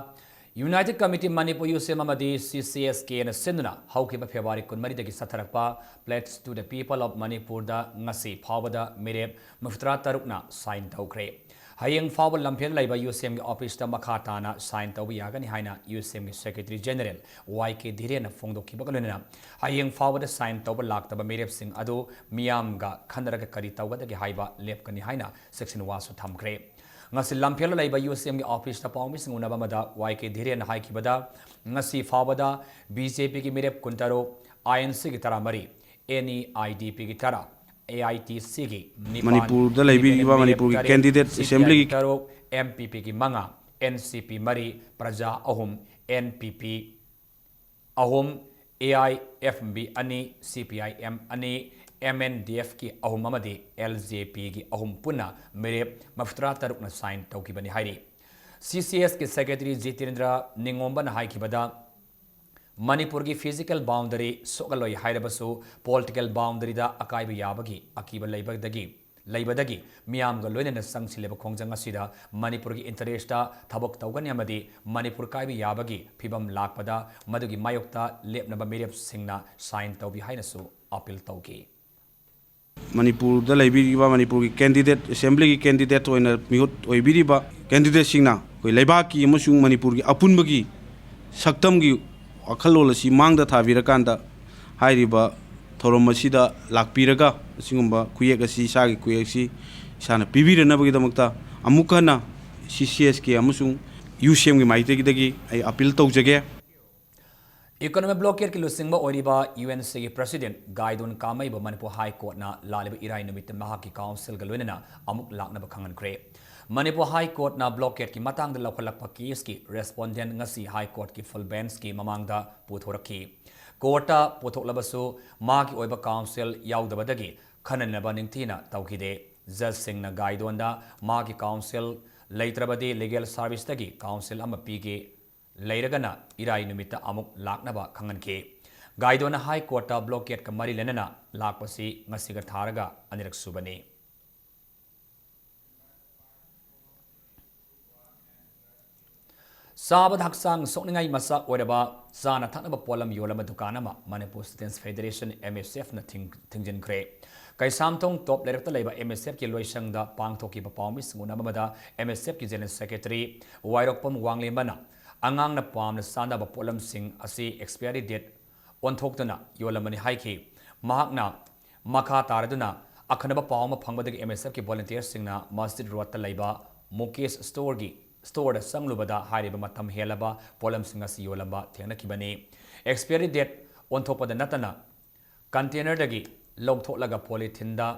United Committee Manipur USM Amadi CCSK na senduna haukiba February 12 dagi satharakpa pledge to the people of Manipur da ngasi phawada mirep muftra tarukna sign tawkre hayeng fawal lamphel laiba USM gi office ta makhata na sign tawbi yagani haina USM gi Secretary General YK Dhire na phongdokhiba kanuna hayeng fawada sign tawba laktaba mirep sing adu miyam ga khandaraga kari tawada gi haiba lepkani haina section 1 su thamkre ngasi lamphel laiba USM gi office ta pawmi sing unaba mada YK Dhire na haikibada ngasi fawada BJP gi mirep kuntaro INC gi taramari NEIDP की तरह AITC की मणिपुर दा लेबिरिबा मणिपुर की candidate assembly की तरुक MPP की मंगा NCP मरी प्रजा अहुम NPP अहुम AIFB अनि CPIM अनि MNDF की अहुम अमदी LJP की अहुम पुना मेरे मफ्तरा तरुकना साइन तौकीबनी हाइरी CCS की सेक्रेटरी जितेंद्र निंगोंबन हाइकिबदा मणिपुर की फिजिकल बाउंडरी सोगलोई हाइरबसु पॉलिटिकल बाउंडरी दा अकाइब याबगी अकीब लैबदगी मियामगा लोइनना संगसिलेब खोंजंग असिदा मणिपुर की इंटरेस्टा थबक तौगनी अमदी मणिपुर काइब याबगी फिबम लाकपदा मदुगी मायोक्ता लेपनबा मेरेप सिंगना साइन तौबी हाइनसु अपील तौकी मणिपुर दा लेबिरिबा मणिपुर की कैंडिडेट असेंबली की कैंडिडेट ओइना मिहुत ओइबिरिबा कैंडिडेट सिंगना कोई लेबाकी अमसुंग मणिपुर की अपुनबगी सक्तम की वखलोल असि मांगदा थाबिरकांदा हाइरिबा थोरम असिदा लाकपिरगा असिगुंबा कुयेक असि सागी कुयेक सि साना पिबिरनबगिदमक्ता अमुकना CCS के अमसुंग UCM की माइतेगिदगी आई अपील तौजगे इकोनॉमिक ब्लॉकेट की लुसिंगबा ओरिबा UNC की प्रेसिडेंट गाइडोन कामैब मणिपुर हाई कोर्ट ना लालिब इराई निमित महाकी काउंसिल गलोइना अमुक लाकनब खंगनख्रे मणिपुर हाई कोर्ट ना ब्लॉकेट की मतंग लौखलप केस की रेस्पोंडेंट ngasi हाई कोर्ट की फुल बेंच की ममांगदा पुथोरखी कोर्टा पुथोकलबसु माकी ओइबा काउंसिल याउदबदगी खननबा निंगथीना तौखिदे जज सिंगना गाइडोनदा माकी काउंसिल लेत्रबदी लीगल सर्विस तगी काउंसिल अमा पीगे लेरगना इराई निमित्त अमुक लाकनबा खंगनखे गाइडोना हाई कोर्टा ब्लॉकेट का मरी लेनना लाकपसी ngasiga थारगा अनिरक सुबनी साबद हक्सांग सोकनिंगाई मसा ओरबा जाना थनबा पोलम योलम दुकानमा मणिपुर स्टूडेंट्स फेडरेशन MSF न थिंगजिनख्रे कैसामथोंग टॉप लेरत लेबा MSF की लोइसंगदा पांगथोकी पाउमी सिंगुनाबदा MSF की जनरल सेक्रेटरी वाइरोकपम वांगलेमना अंगांगना पामना सानबा पोलम सिंग असि एक्सपायरी डेट ओनथोक्तना योलमनि हाइखि महाकना मखा तारदुना अखनबा पाउमा फंगबदगी MSF की वॉलंटियर सिंगना मस्जिद रोड लेबा मुकेश स्टोर की स्टोर संगलुबदा हारिबा मतम हेलबा पोलम सिंगसी योलंबा थेनखिबनी एक्सपायरी डेट ओनथोपद नतना कंटेनर दगी लौथोलगा पॉलिथिनदा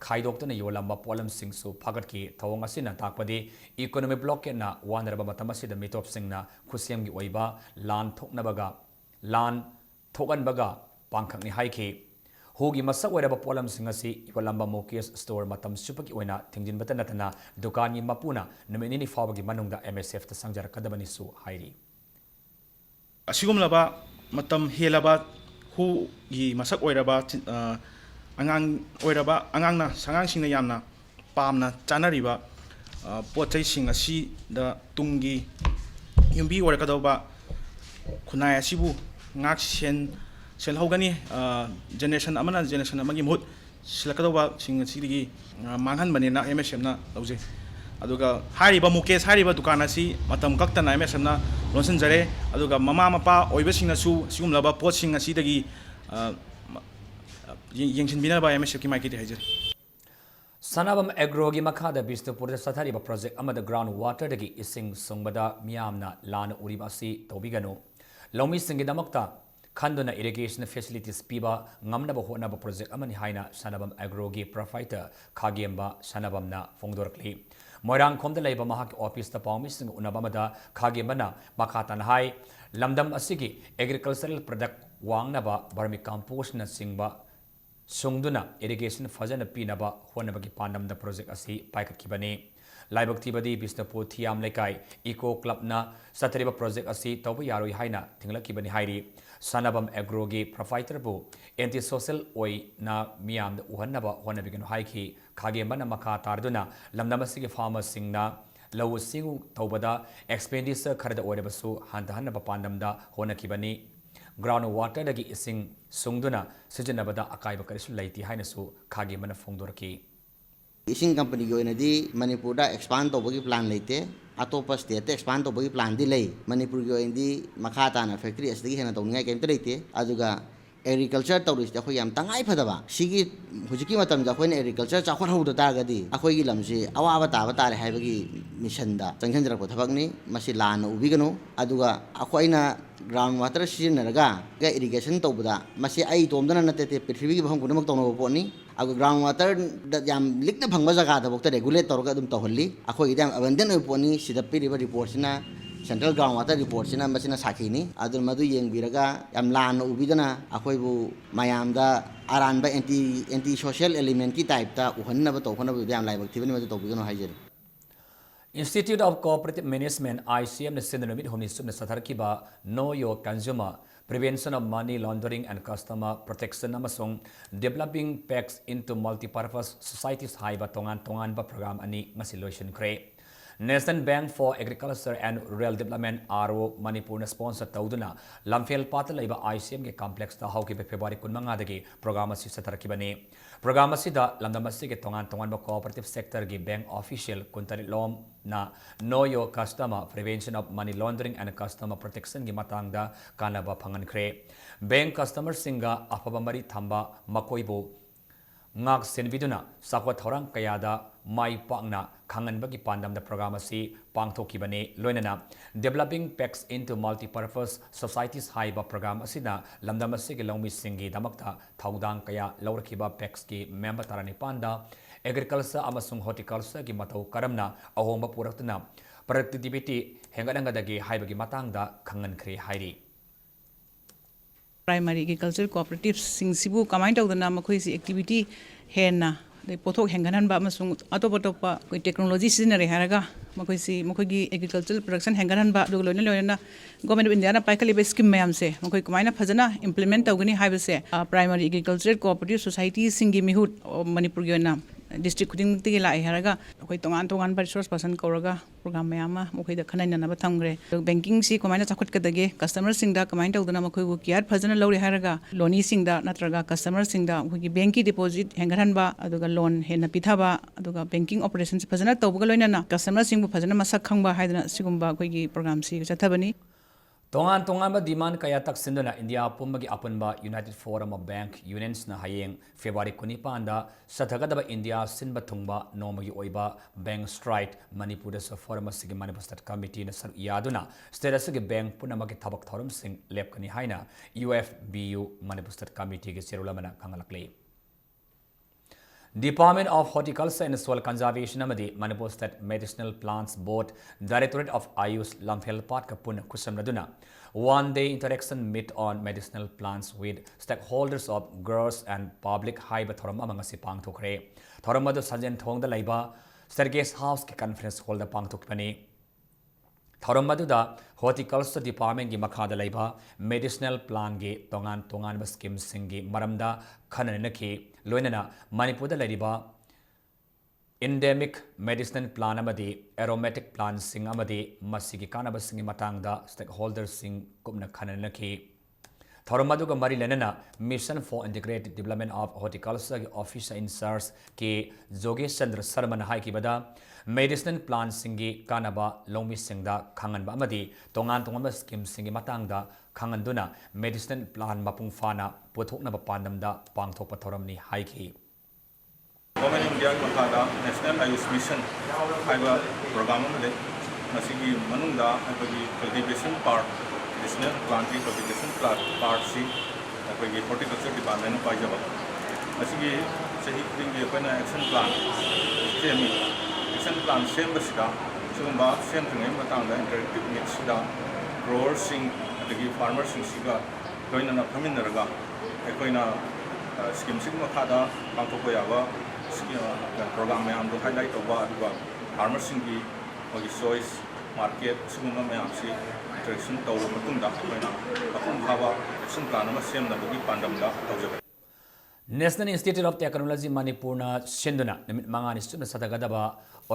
खाइदोक्तना योलंबा पोलम सिंगसु फागटकी थवंग असिना ताकपदि इकोनॉमिक ब्लॉकेटना वानरबा मतम असिदा मिटॉप सिंगना खुसेमगी ओइबा लान थोगनबगा पांखकनि हाइखि हुगी मसक ओइरबा पोलम सिंगसी योलंबा मुकेश स्टोर मतम सुपकी ओइना थिंजिनबता नतना दुकानी मपुना नमिनिनि फावगी मनुंगदा MSF ता संजरकदबनिसु हाइरि असिगुमलबा मतम हेलबा हु गी मसक ओइरबा अंगांग ओइरबा अंगांगना संगांगसिंगना यामना पामना चानरिबा पोचै सिंग असि द तुंगी युम्बी ओइरकदबा खुनाय असिबु ngak sen hogani generation amagi mut silakadaba sing sigi manghan banena MSF na lause aduga hariba mukesh hariba dukan asi matam kaktana MSF na lonsan jare aduga mama mapa oiba sing na su sigumlaba pot sing asi dagi yengsin bina ba MSF ki maikiti hajer Sanabam Agrogi Makada Bistupur Satariba project amada ground water dagi ising sungbada miyamna lan uribasi tobigano Lomi Singidamakta Kanduna irrigation facilities piba ngamnaba honaba project amani haina Sanabam Agrogi provider Kagiemba Sanabamna Fongdorkli Moirang Komda Labor Mahak office the Paumising Unabamada Kagiembana Makatan Hai Lamdam Asigi agricultural product Wangnaba Vermicompost na Singba Sungduna irrigation fazana pinaba honabagi pandam the project asi paikakibani Laibakti Bisnapu Thiam Lekai Eco Club na Satariba project asi Tobu Yaroi Haina Tinglakibani Hairi Sanabam Agrogi provider bu anti-social oi na miam the uhanaba honabigan haiki Kagemana Maka Tarduna Lamnamasigi farmers sing na Low Singu Tobada expenditure Karada Orebasu Hantahana Pandamda Honakibani ground water dagi ising Sungduna Sijanabada Akaiba Karisu Laiti Hainasu Kagemana Fongdorki Ising company go in di Manipur da expand to bagi plan leite atopa state expand to bagi plan di lei Manipur go in di Makata na factory asdi hena to ngai kem leite aduga agriculture tawris da khoyam tangai phadaba sigi hujiki matam da khoina agriculture cha khot hauda targadi akhoi gi lamsi awaba taba tare haibagi mission da changchanjara ko thabakni masi lan ubigano aduga akhoina ground water sizinaraga ga irrigation tawbada masi ai tomdana nate te prithvi gi bham kunamak tawno poni agu ground water da yam likna phangba jaga da bokta regulate tawga dum tawhalli akhoi gi abandon oi poni sida piriba report sina Central Groundwater Report sina masina sakini adun madu yengbiraga yam lan ubidana akhoi bu mayam da aran ba anti social element ki type ta uhanna ba tawkhana bu yam lai bak thibani madu tawbigano haijeri Institute of Cooperative Management ICM ne sinamit homni subne satharkiba Know Your Consumer Prevention of Money Laundering and Customer Protection amasung Developing PACS into Multi-Purpose Societies haiba tongan ba program ani ngasilotion kre National Bank for Agriculture and Rural Development RO Manipur na sponsor tauduna Lamphel Patal iba ICM ge complex ta hauki be February 15 dagi program asi satharkibani program asi da landamasi ge tongan ba cooperative sector ge bank official kuntari lom na Know Your Customer Prevention of Money Laundering and Customer Protection gi matang da kanaba phangan khre bank customer singa afaba mari thamba makoibo ngak senviduna sakwa thorang kayada mai pakna khanganbagi pandam da program asi pangthokibane loinana developing PACS into multi-purpose societies haiba program asina lamdam asige longmi singi damakta thaudang kaya laurakiba PACS ki member tarani panda agriculture amasung horticulture ki matau karamna ahomba puraktuna productivity hengadangdagi haibagi matangda khangan khre hairi primary agricultural cooperatives singsibu kamain tawdana makhoi si activity henna de pothok henganan ba masung atopa koi technology sizinare haraga makhoi si makhoi gi agricultural production henganan ba du loina government of india na paikali be scheme mayam se makhoi kumaina phajana implement tawgani haiba se primary agricultural cooperative society singi mihut manipur gi na district khuding ti la haraga koi tongan resource person koraga program mayama makhoi da khanai na ba thamgre banking si kumaina chakhut kadage customer sing da kamain tawdana makhoi gu kiar phajana lori haraga loni sing da natraga customer sing da gi bank ki deposit hengaran ba aduga loan hena pithaba aduga banking operations phajana tawbuga loina na customer sing bu phajana masak khangba haidana sigumba koi gi program si chathabani tongan ba demand kaya tak sinduna India pumbagi apunba United Forum of Bank Unions na hayeng February 15 da sathagadaba India sinba thungba nomagi oiba bank strike Manipur sa forum asigi Manipur State Committee na sar yaduna state asigi bank punamagi thabak thorum sing lepkani haina UFBU Manipur State Committee ge serulamana kangalakle Department of Horticulture and Soil Conservation amadi Manipur State Medicinal Plants Board Directorate of Ayush Lamphel Pat kapun kusamraduna one-day interaction meet on medicinal plants with stakeholders of girls and public haiba thoram amangasi pangthokre thoram adu sanjen thongda laiba Sergey's House ki conference hall da pangthokpani thoram adu da Horticulture Department gi makhada laiba medicinal plant gi tongan ba scheme singi maramda khananaki loinana Manipur da laiba endemic medicinal plant amadi aromatic plants sing amadi masigi kanaba singi matangda stakeholders sing kumna khananaki Thoramaduga mari lenana Mission for Integrated Development of Horticulture Officer in charge ke Jogesh Chandra Sarman hai ki bada medicinal plants singi kanaba longmi singda khangan ba amadi tongan ba scheme singi matangda khanganduna medicinal plant mapung fana pothokna ba pandamda pangthokpa thoramni hai ki Government of India Makada National Ayush Mission Haiba Program Masigi Manunda Cultivation Part National Planting Cultivation Part C Horticulture Department of Pajaba Masigi Sahi Pring Action Plan Action Plan Same Basida Sumba Same Thing Matanga Interactive Mix Sida Growers Sing Farmers Sing Siga Koina Paminaraga Ekoina Scheme Sigma Kada Pantokoyava program में हम लोग highlight होगा अथवा farmers की और choice market सिगुम्बा में आपसे interaction तौर मतुंदा कोइना अपुम भावा एक्शन प्लान में same नबगी पांडमला तौजबे National Institute of Technology Manipur na sinduna nimit mangani student satagadaba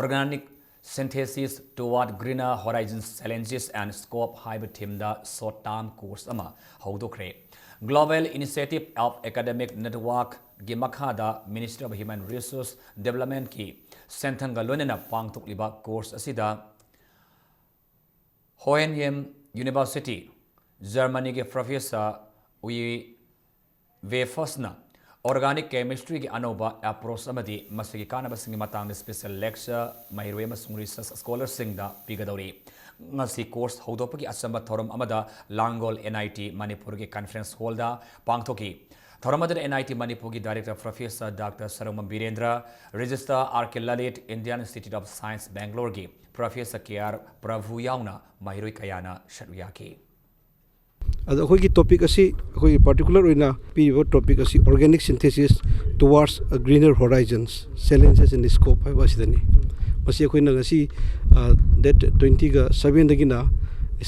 organic synthesis toward greener horizons challenges and scope hybrid team da short term course ama haudokre Global Initiative of Academic Network Gimakhada Ministry of Human Resource Development ki Senthanga Lonena Pangtok Liba course asida Hohenheim University Germany ke Professor Ui वेफर्सना organic chemistry की अनोबा approach अमदी मसिगी कानबसिंगी मतंग special lecture महिरोय अमसुंग research scholar सिंगदा पिगदौरी ngasi course hodopagi asamba thorom amada Langol NIT Manipur ki conference hall da pangthoki thoramada NIT Manipur ki director Professor Dr. Saromam Birendra Registrar R.K. Lalit Indian Institute of Science Bangalore ki Professor K.R. Prabhu yauna mahiroi kayana sharwiyaki अखोई topic अखोई particular ओइना पीरिबो topic organic synthesis towards a greener horizons challenges in the scope हाइबासिदनी मसी अखोइना गसी date 20 का 7 दगिना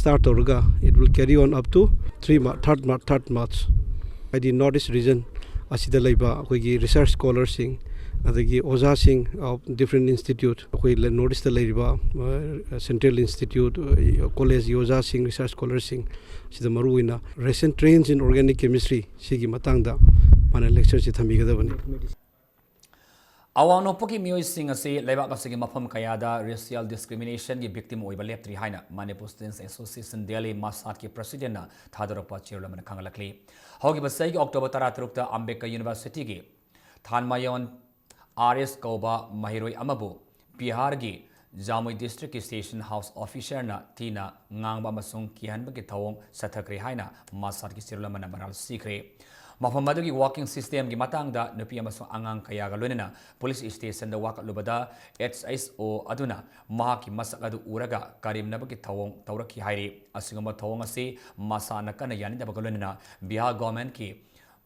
स्टार्ट तौरगा it will carry on up to 3rd March by the Northeast region asida leiba अखोई रिसर्च स्कॉलर सिंग अदगी ओजा सिंग ऑफ डिफरेंट इंस्टीट्यूट अखोई north east leiba central institute college ओजा सिंग रिसर्च स्कॉलर सिंग सिदा मरुइना recent trends in organic chemistry सिगी मतंगदा माने लेक्चर से थमीगदबनी अवानोपकी मियोइसिंग असे लेबाक असगी मफम कयादा रेशियल डिस्क्रिमिनेशन की विक्टिम ओइबा लेप्त्री हाइना मणिपुर स्टूडेंट्स एसोसिएशन दिल्ली मासाट की प्रेसिडेंट ना थादरपा चेयरमैन खंगलकली हौगी बसई की अक्टोबर 13 ता अंबेडकर यूनिवर्सिटी की थानमायोन RS कौबा महिरोई अमबु बिहार की जामुई डिस्ट्रिक्ट की स्टेशन हाउस ऑफिसर ना तीना ngang अमसुंग किहनब की थवोंग सथक्रे हाइना मासाट की चेयरमैन मराल सीखरे मफम मदुगी वाकिंग सिस्टम की मतंगदा नुपी अमसुंग अंगांग कयागा लोइना पुलिस स्टेशन दा वाकलुबदा HSO अदुना महाकी मसक अदु उरगा करीमनब की थवोंग तौरखी हाइरे असिगम थवोंग असे मासाना कन यानिदब लोइना बिहार गवर्नमेंट की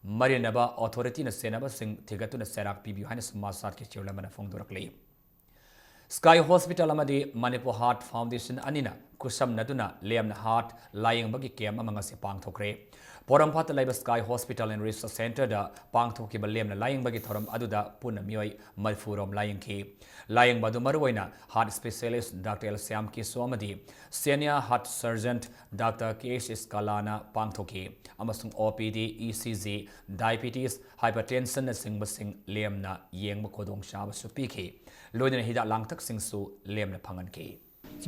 मरिनबा अथॉरिटी न सेनबा सिंग थिगतुना सेराक पीबी हाइना मासाट की चेयरमैन फोंदोरकले स्काई हॉस्पिटल अमदी मणिपुर हार्ट फाउंडेशन अनिना कुसम नदुना लेमना हार्ट लायंगबगी कैम्प अमंग से पांगथोखरे पोरमफात लाइब sky hospital and research centre दा पांगथोखिबा लेमना लायंगबगी थोरम अदुदा पुन मियोय मरफुरोम लायंगखी लायंगबदु मरुवैना heart specialist doctor L Shyam Kesho अमदी senior heart surgeon doctor Kesh स्कालाना पांगथोखी अमसुंग OPD ECG डायबिटीज हाइपरटेंशन सिंग लेमना येंग खोदोंग शाबसु पीखी लोइना हिदा लांगथक सिंगसु लेमना फंगनखी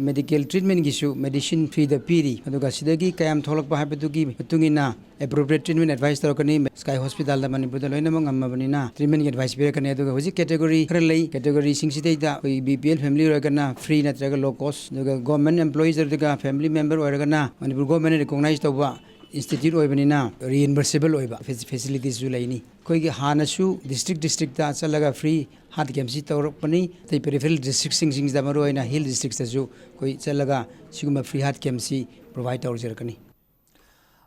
मेडिकल ट्रीटमेंट की मेडिसिन फ्री द पीरी सिदगी कयाम थोलकपा हाइबदुगी मतुंगिना एप्रोप्रिएट ट्रीटमेंट एडवाइस तौरकनी स्काई हॉस्पिटल दा मणिपुर लोइनमक ngambabnina ट्रीटमेंट की एडवाइस पिरकनी अदुगा होजि कैटेगरी खर लई कैटेगरी सिंगसिदैदा BPL फैमिली रगना फ्री नत्रगा लो कॉस्ट दुगा गवर्नमेंट एम्प्लॉइज रगना फैमिली मेंबर रगना मणिपुर गवर्नमेंट रिकॉग्नाइज तौबा इंस्टीट्यूट होइबनिना रिइंबर्सेबल होइबा फैसिलिटीज जु लैनी कोई हानसु डिस्ट्रिक्ट ता चलगा फ्री हार्ट कैम्प सी तौरपनी तै पेरिफेरल डिस्ट्रिक्ट सिंग दा मरोइना हिल डिस्ट्रिक्ट तजु कोई चलगा सिगुमा फ्री हार्ट कैम्प सी प्रोवाइड तौरजरकनी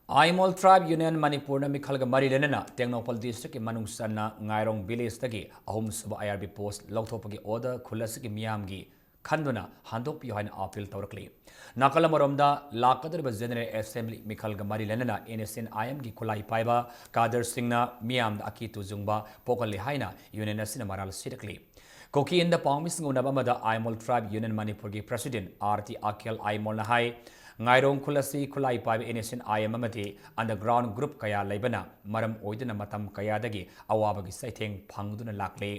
आइमोल ट्राइब यूनियन मणिपुर न मिखलग मरी लेना टेक्नोपल डिस्ट्रिक्ट की मनुंग सन्ना ngairong village तगी अहुम सुब IRB पोस्ट लौथोपगी ऑर्डर खुलसगी मियामगी खंदुना हांदोकपियो हाइन अपील तौरकली नाकलमरोमदा लाकदरब जनरल असेंबली मिखलग मरी लेना NSNIM की खुलाई पाइबा कादर सिंहना मियाम अकी तुजुंगबा पोकली हाइना यूनियन असिन मराल सिरकली कोकी इन द पाउमिसिंग उनबमदा आइमोल ट्राइब यूनियन मणिपुर की प्रेसिडेंट RT अकेल आइमोल हाई ngairong khulasi khulai paib NSNIM amati underground group kaya leibana maram oiduna matam kaya dagi awabagi saitheng phangduna lakle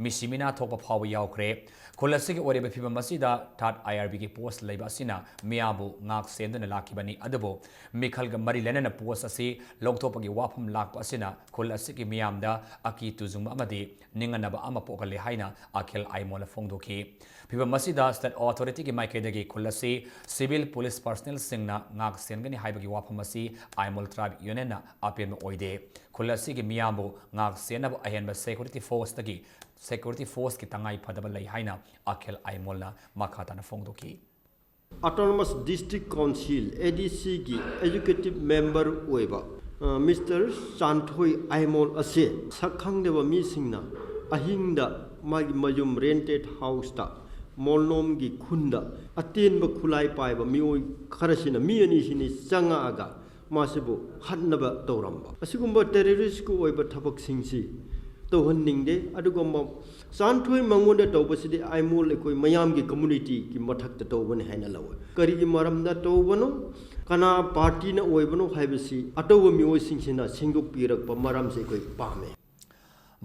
misimina thokpa phawi yaukre khulasi ki oreba phiba masida third IRB ki post leiba asina miabu ngak senduna lakibani adubo mikhalga mari lenana post asi longthopagi wafam lakpa asina khulasi ki miamda aki tuzum amadi ninganaba ama pokale haina akhel aimola phongdoki phiba masida state authority ki maikedagi khulasi civil police personnel singna ngak sengani haibagi wafam asi aimol tribe union na apem oide khulasi ki miambu ngak senab ahenba security force ki tangai phadaba lai haina akhel aimol na makhata na phongdoki Autonomous District Council ADC की executive member ओइबा Mr. Chanthoi Aimol ase sakhangdeba mi singna ahingda magi mayum rented house ta molnom gi khunda atenba khulai paiba mioi kharasina mi ani sini changa aga masibu hatnaba tawramba asigumba terrorist ko oiba thabak singsi to honningde adugomba Chanthoi mangonda tawbasidi Aimol ekoi mayam gi community ki mathak ta tawbane haina law kari gi maramda tawbano kana party na oibano haibasi atawa mioi singsina singuk pirak pa maram se koi pame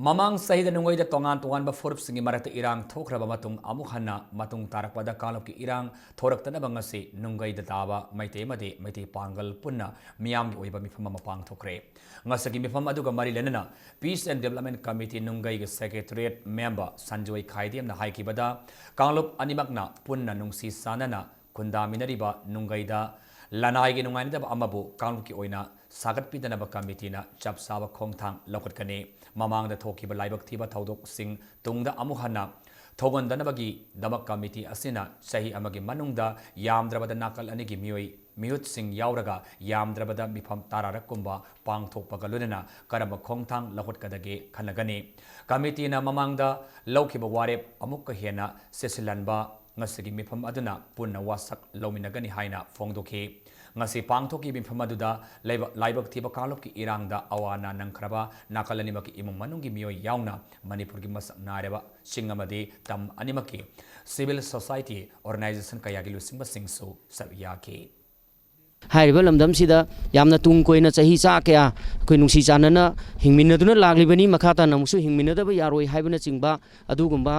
Mamang sahid nungay da tongan ba singi marata irang thokraba matung amukhana matung tarakpada kalop ki irang thorakta na bangasi nungay da taba maite pangal punna miyam gi oiba mifam mapang thokre ngasagi mifam aduga mari lenana Peace and Development Committee nungay ga Secretariat member Sanjoy Khaidem na haikibada kalop animakna punna nungsi sanana kundaminariba nungay da lanai gi nungai da amabu kalop ki oina sagat pidanaba committee na chap saba khongthang lokot kane mamang da thoki ba laibak thiba thodok sing tungda amuhana thogon danabagi damak committee asina sahi amagi manungda yamdrabada nakal anigi miut sing yauraga yamdrabada mifam tararak kumba pangthok pagalunana karama khongthang lokot kadage khanagani committee na mamangda laukiba warep amukka hena sesilanba ngasigi mifam aduna punna wasak lominagani haina fongdoki ngasi pangthoki bimpham aduda laibak thiba kalop ki irangda awana nangkraba nakalani maki imung manungi miyoi yauna manipur gi masak nareba singamadi tam animaki civil society organization kaya gi lusingba singsu sabyaki हाइरिबा लमदमसिदा यामना तुंग कोइना चाही चा क्या कोइ नुंसी चानना हिंगमिनदुना लाग्लिबनी मखाता नमुसु हिंगमिनदबा यारोइ हाइबना चिंगबा अदुगुंबा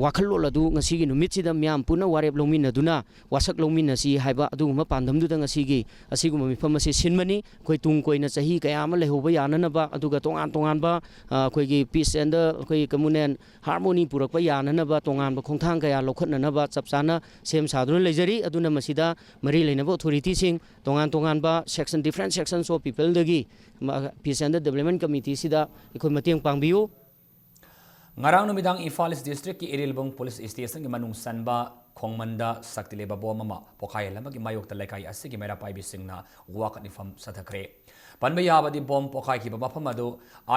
वाखल्लोल अदु ngasiगी नुमितसिदा ma'am पुना वारेब लौमिनदुना वासक लौमिनसी हाइबा अदुगुंबा पांदमदुदा ngasiगी असिगुंबा मिफम से सिनमनी कोइ तुंग कोइना चाही कया अमा लेहोबा याननबा अदुगा तोंगान तोंगानबा कोइगी पीस एंड कोइ कम्युनल हार्मोनी पुरकबा याननबा तोंगानबा खोंथांग कया लौखटननबा चपचाना सेम सादुना लेजरी अदुना मसिदा मरि लेनबा अथॉरिटी सिंग तोंगान section different sections of people दगी पीस एंड डेवलपमेंट कमिटी सिदा इखोइ मतेंग पांगबियो ngarang numidang Imphal district ki Erilbong police station ki manung sanba khongmanda saktileba bomama pokhai lamagi mayokta laikai asigi mera pai bisingna wakat nifam sathakre panba yabadi bom pokhai ki baba phamadu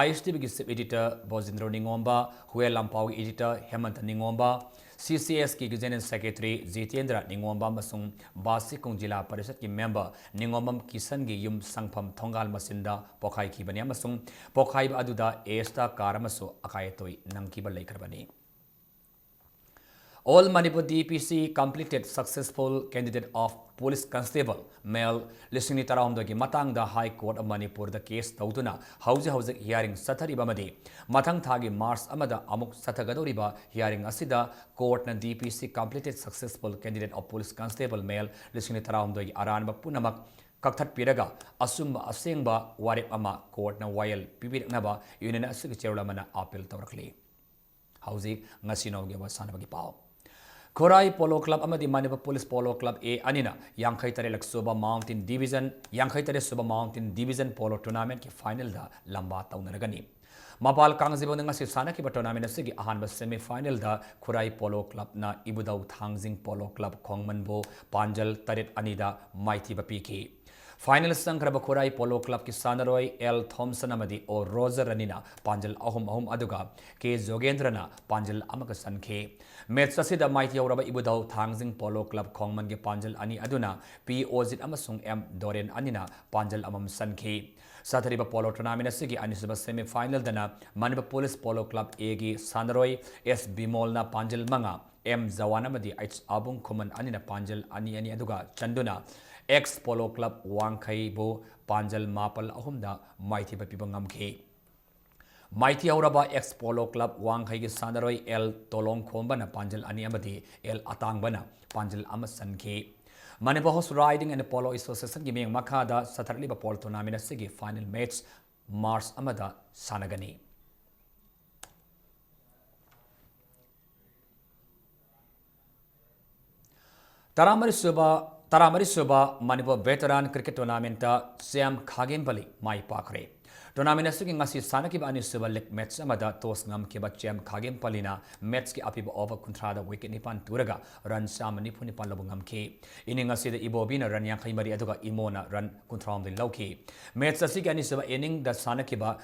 ISTB ki sub editor Bozindro Ningomba Huel Lampau editor Hemant Ningomba CCS की general secretary Jitendra निंगोंबा मसुंग बासिकुंग जिला परिषद की member निंगोंबम किसन की yum संगफम थोंगाल मसिंदा पोखाई की बनिया मसुंग पोखाई अदुदा एस्टा कारमसो अकायतोई नंकीबा लेखरबनी All Manipur DPC completed successful candidate of police constable male listening taram dogi matang da High Court of Manipur the case tautuna hauze hearing sathari bamadi matang thagi Mars amada amuk sathagadoriba hearing asida court na DPC completed successful candidate of police constable male listening taram dogi aran ba punamak kaktat piraga asumba asengba warep ama court na wayal pibirnaba union asig cherula appeal tawrakli hauze ngasino ge wasana bagi pao Korai Polo Club amadi Manipur Police Polo Club A anina Yankhai Tare Laksoba Mountain Division Yankhai Tare Suba Mountain Division Polo Tournament ki final da lamba taunaragani Mapal Kangzibo nga sisana ki tournament asigi ahanba semi final da Korai Polo Club na Ibudau Thangjing Polo Club Khongmanbo Panjal Taret Anida Mighty Bapiki Final Sankraba Korai Polo Club ki Sanaroi L Thompson amadi o Roser Ranina Panjal ahum aduga ke Zogendrana Panjal amaka sanke Match asida Mighty Auraba Ibudau Thangjing Polo Club Khongman ge Panjal ani aduna P Ozit amasung M Doren anina Panjal amam sanke Sathariba Polo Tournament asigi anisuba semi final dana Manipur Police Polo Club A gi Sanaroi S Bimol na Panjal manga M Zawanamadi H Abung Kuman anina Panjal ani aduga Chanduna X Polo Club Wangkhai Bo Panjal Mapal ahumda Mighty Bapibangam K. Mighty Auraba X Polo Club Wangkhai ki Sanaroi L Tolong Khombana Panjal Aniamadi L Atangbana Panjal Amasan K. Manipur Horse Riding and Polo Association ki Ming Makada Sathariba Polo Tournament Sigi final match Mars Amada Sanagani. Taramari Suba Manipur Veteran Cricket Tournament Siam Khagempali Mai Pakre. Tournament asigi ngasi sanaki ba ani suba leg match amada tos ngam ke ba Siam Khagempali na match ki apiba over kontrada wicket nipan turaga run samani phuni pan lobungam ke. Ini ngasi da ibobi na run yang khaimari aduga imona run kontram de lauki. Match asigi ani suba inning da sanaki ba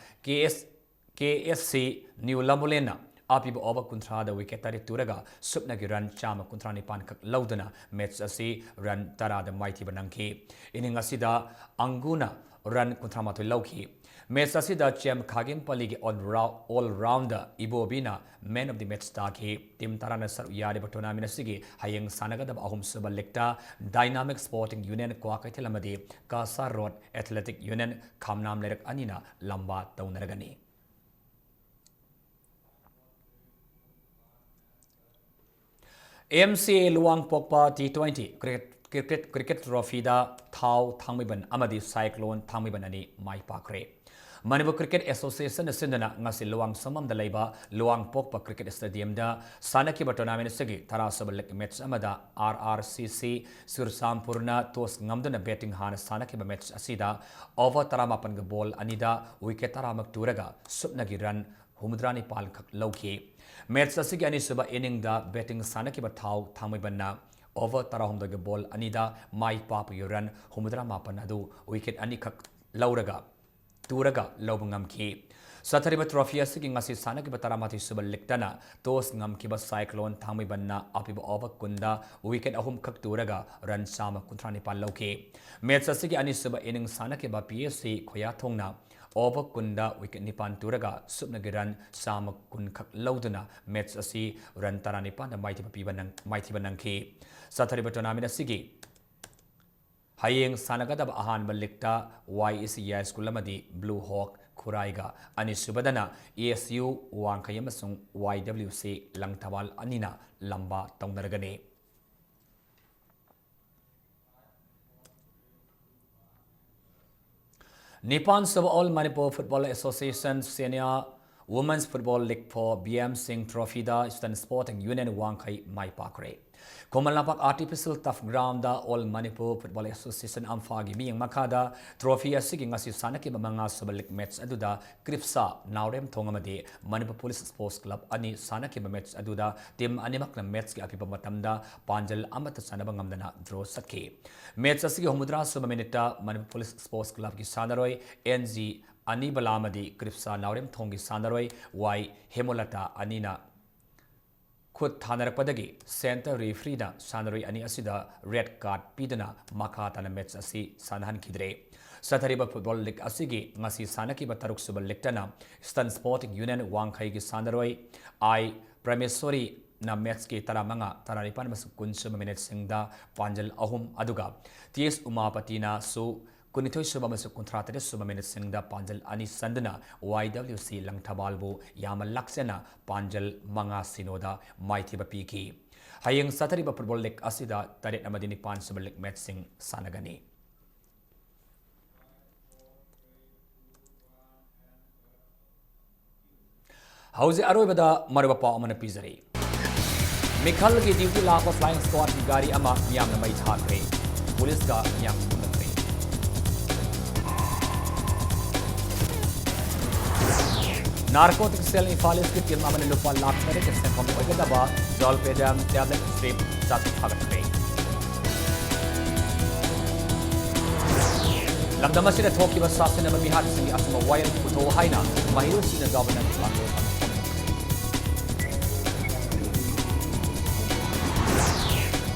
KSC New Lamulena apiba over kontra da wicket tari turaga supna ki run chama kontra ni pan kak laudana match asi run tara da mighty banangki inning asida anguna run kontra matoi lauki match asida Siam Khagempali ki all rounder ibobina man of the match taki team tarana sar yari ba tournament asigi hayeng sanaga da ahum suba lekta Dynamic Sporting Union kwakaithelamadi Kasar Road Athletic Union khamnam lerak anina lamba taunaragani MCA Luang Pokpa T20 cricket trophy da Thau Thangmiban Amadi Cyclone Thangmiban ani Mai Pakre. Manipur Cricket Association Sindana ngasi Luang Samam da Laiba Luang Pokpa Cricket Stadium da Sanaki Tournament Sigi Tarasabalik match Amada RRCC Sursampurna Tos Ngamdana betting Han Sanaki match Asida over Taramapan ball Anida wicket Taramak Turaga Supnagi run Humudrani Palk Loki. Match Asigi Ani Suba inning da betting Sanaki Thau Thangmibanna over Tarahum the ball Anida Mai Papa Yuran Humudra Mapanadu wicket Anikak Lauraga Turaga Lobungam Ki Satariba Trophy Singing Asi Sanaki Bataramati Subal Liktana Tos Ngam Kiba Cyclone Thamibanna Apiba over Kunda wicket Ahum Kak Turaga Run Sama Kuntrani Paloki Match Asigi Ani Suba inning Sanakiba PSC Koyatongna over Kunda wicket Nipan Turaga Subnagiran Sama Kun Kak Lauduna Match Asi Run Taranipan the Mighty Bananki Satariba Tonamina Sigi Haying Sanagadab Ahan Balikta YECI School Amadi Blue Hawk Kuraiga Ani Subadana ESU Wankayamasung YWC Langtawal Anina Lamba Tongaragane. Nippon Sub All Manipur Football Association Senior Women's Football League for BM Singh Trophy da Eastern Sporting Union Wankai Mai Pakre. Komalnapak Artificial Tough Ground da All Manipur Football Association Amfagi Miyang Makada Trophy Asigi Ngasi Sanaki Mamanga Subalik Match Aduda Kripsa Naurem Tongamadi Manipur Police Sports Club Ani Sanaki Match Aduda Tim Animak na Match ki Apipa Matamda Panjal Amat Sanabangamdana Draw Satki Match Asigi Homudra Subaminita Manipur Police Sports Club ki Sanaroi NG Ani Balamadi Kripsa Naurem Tongi Sanaroi Y Hemolata Anina Kut Thanarakpadagi Center Referee Sanaroi Ani Asida Red Card Pidana Makatana Match Asi Sanahan Kidre Satariba Football League Asigi Ngasi Sanaki Bataruk Subal Lectana Eastern Sporting Union Wangkai ki Sanaroi I Pramesori na match ki taramanga tararipan mas kunsum minute singda Panjal Ahum Aduga TS Umapatina Su Kunitoy Suba mas kontrata Suba minute singda Panjal Ani Sandana YWC Langtabalbu Yamal Laksena Panjal Manga Sinoda Mighty Bapiki Hayang Satariba Football League Asida Taret Namadini Pan Suba League match sing Sanagani Hausi Arobada Marabapa Amana Pizari Mikhal ki duty lapa flying squad ki gari ama miyam na mai thakre police ka miyam punakre narcotic cell Imphalis ki team amane lupa lakh kare ke se pam hoye daba zolpidem tablet strip sat thakre lamdama sira thoki ba sasena ba bihar singi asma wire putho haina mahiru sina government lango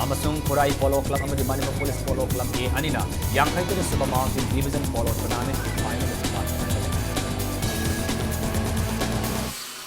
Amasung Kurai Polo Club Amadi Manipur Police Polo Club A Anina Yang Kai Suba Mountain Division Polo Tournament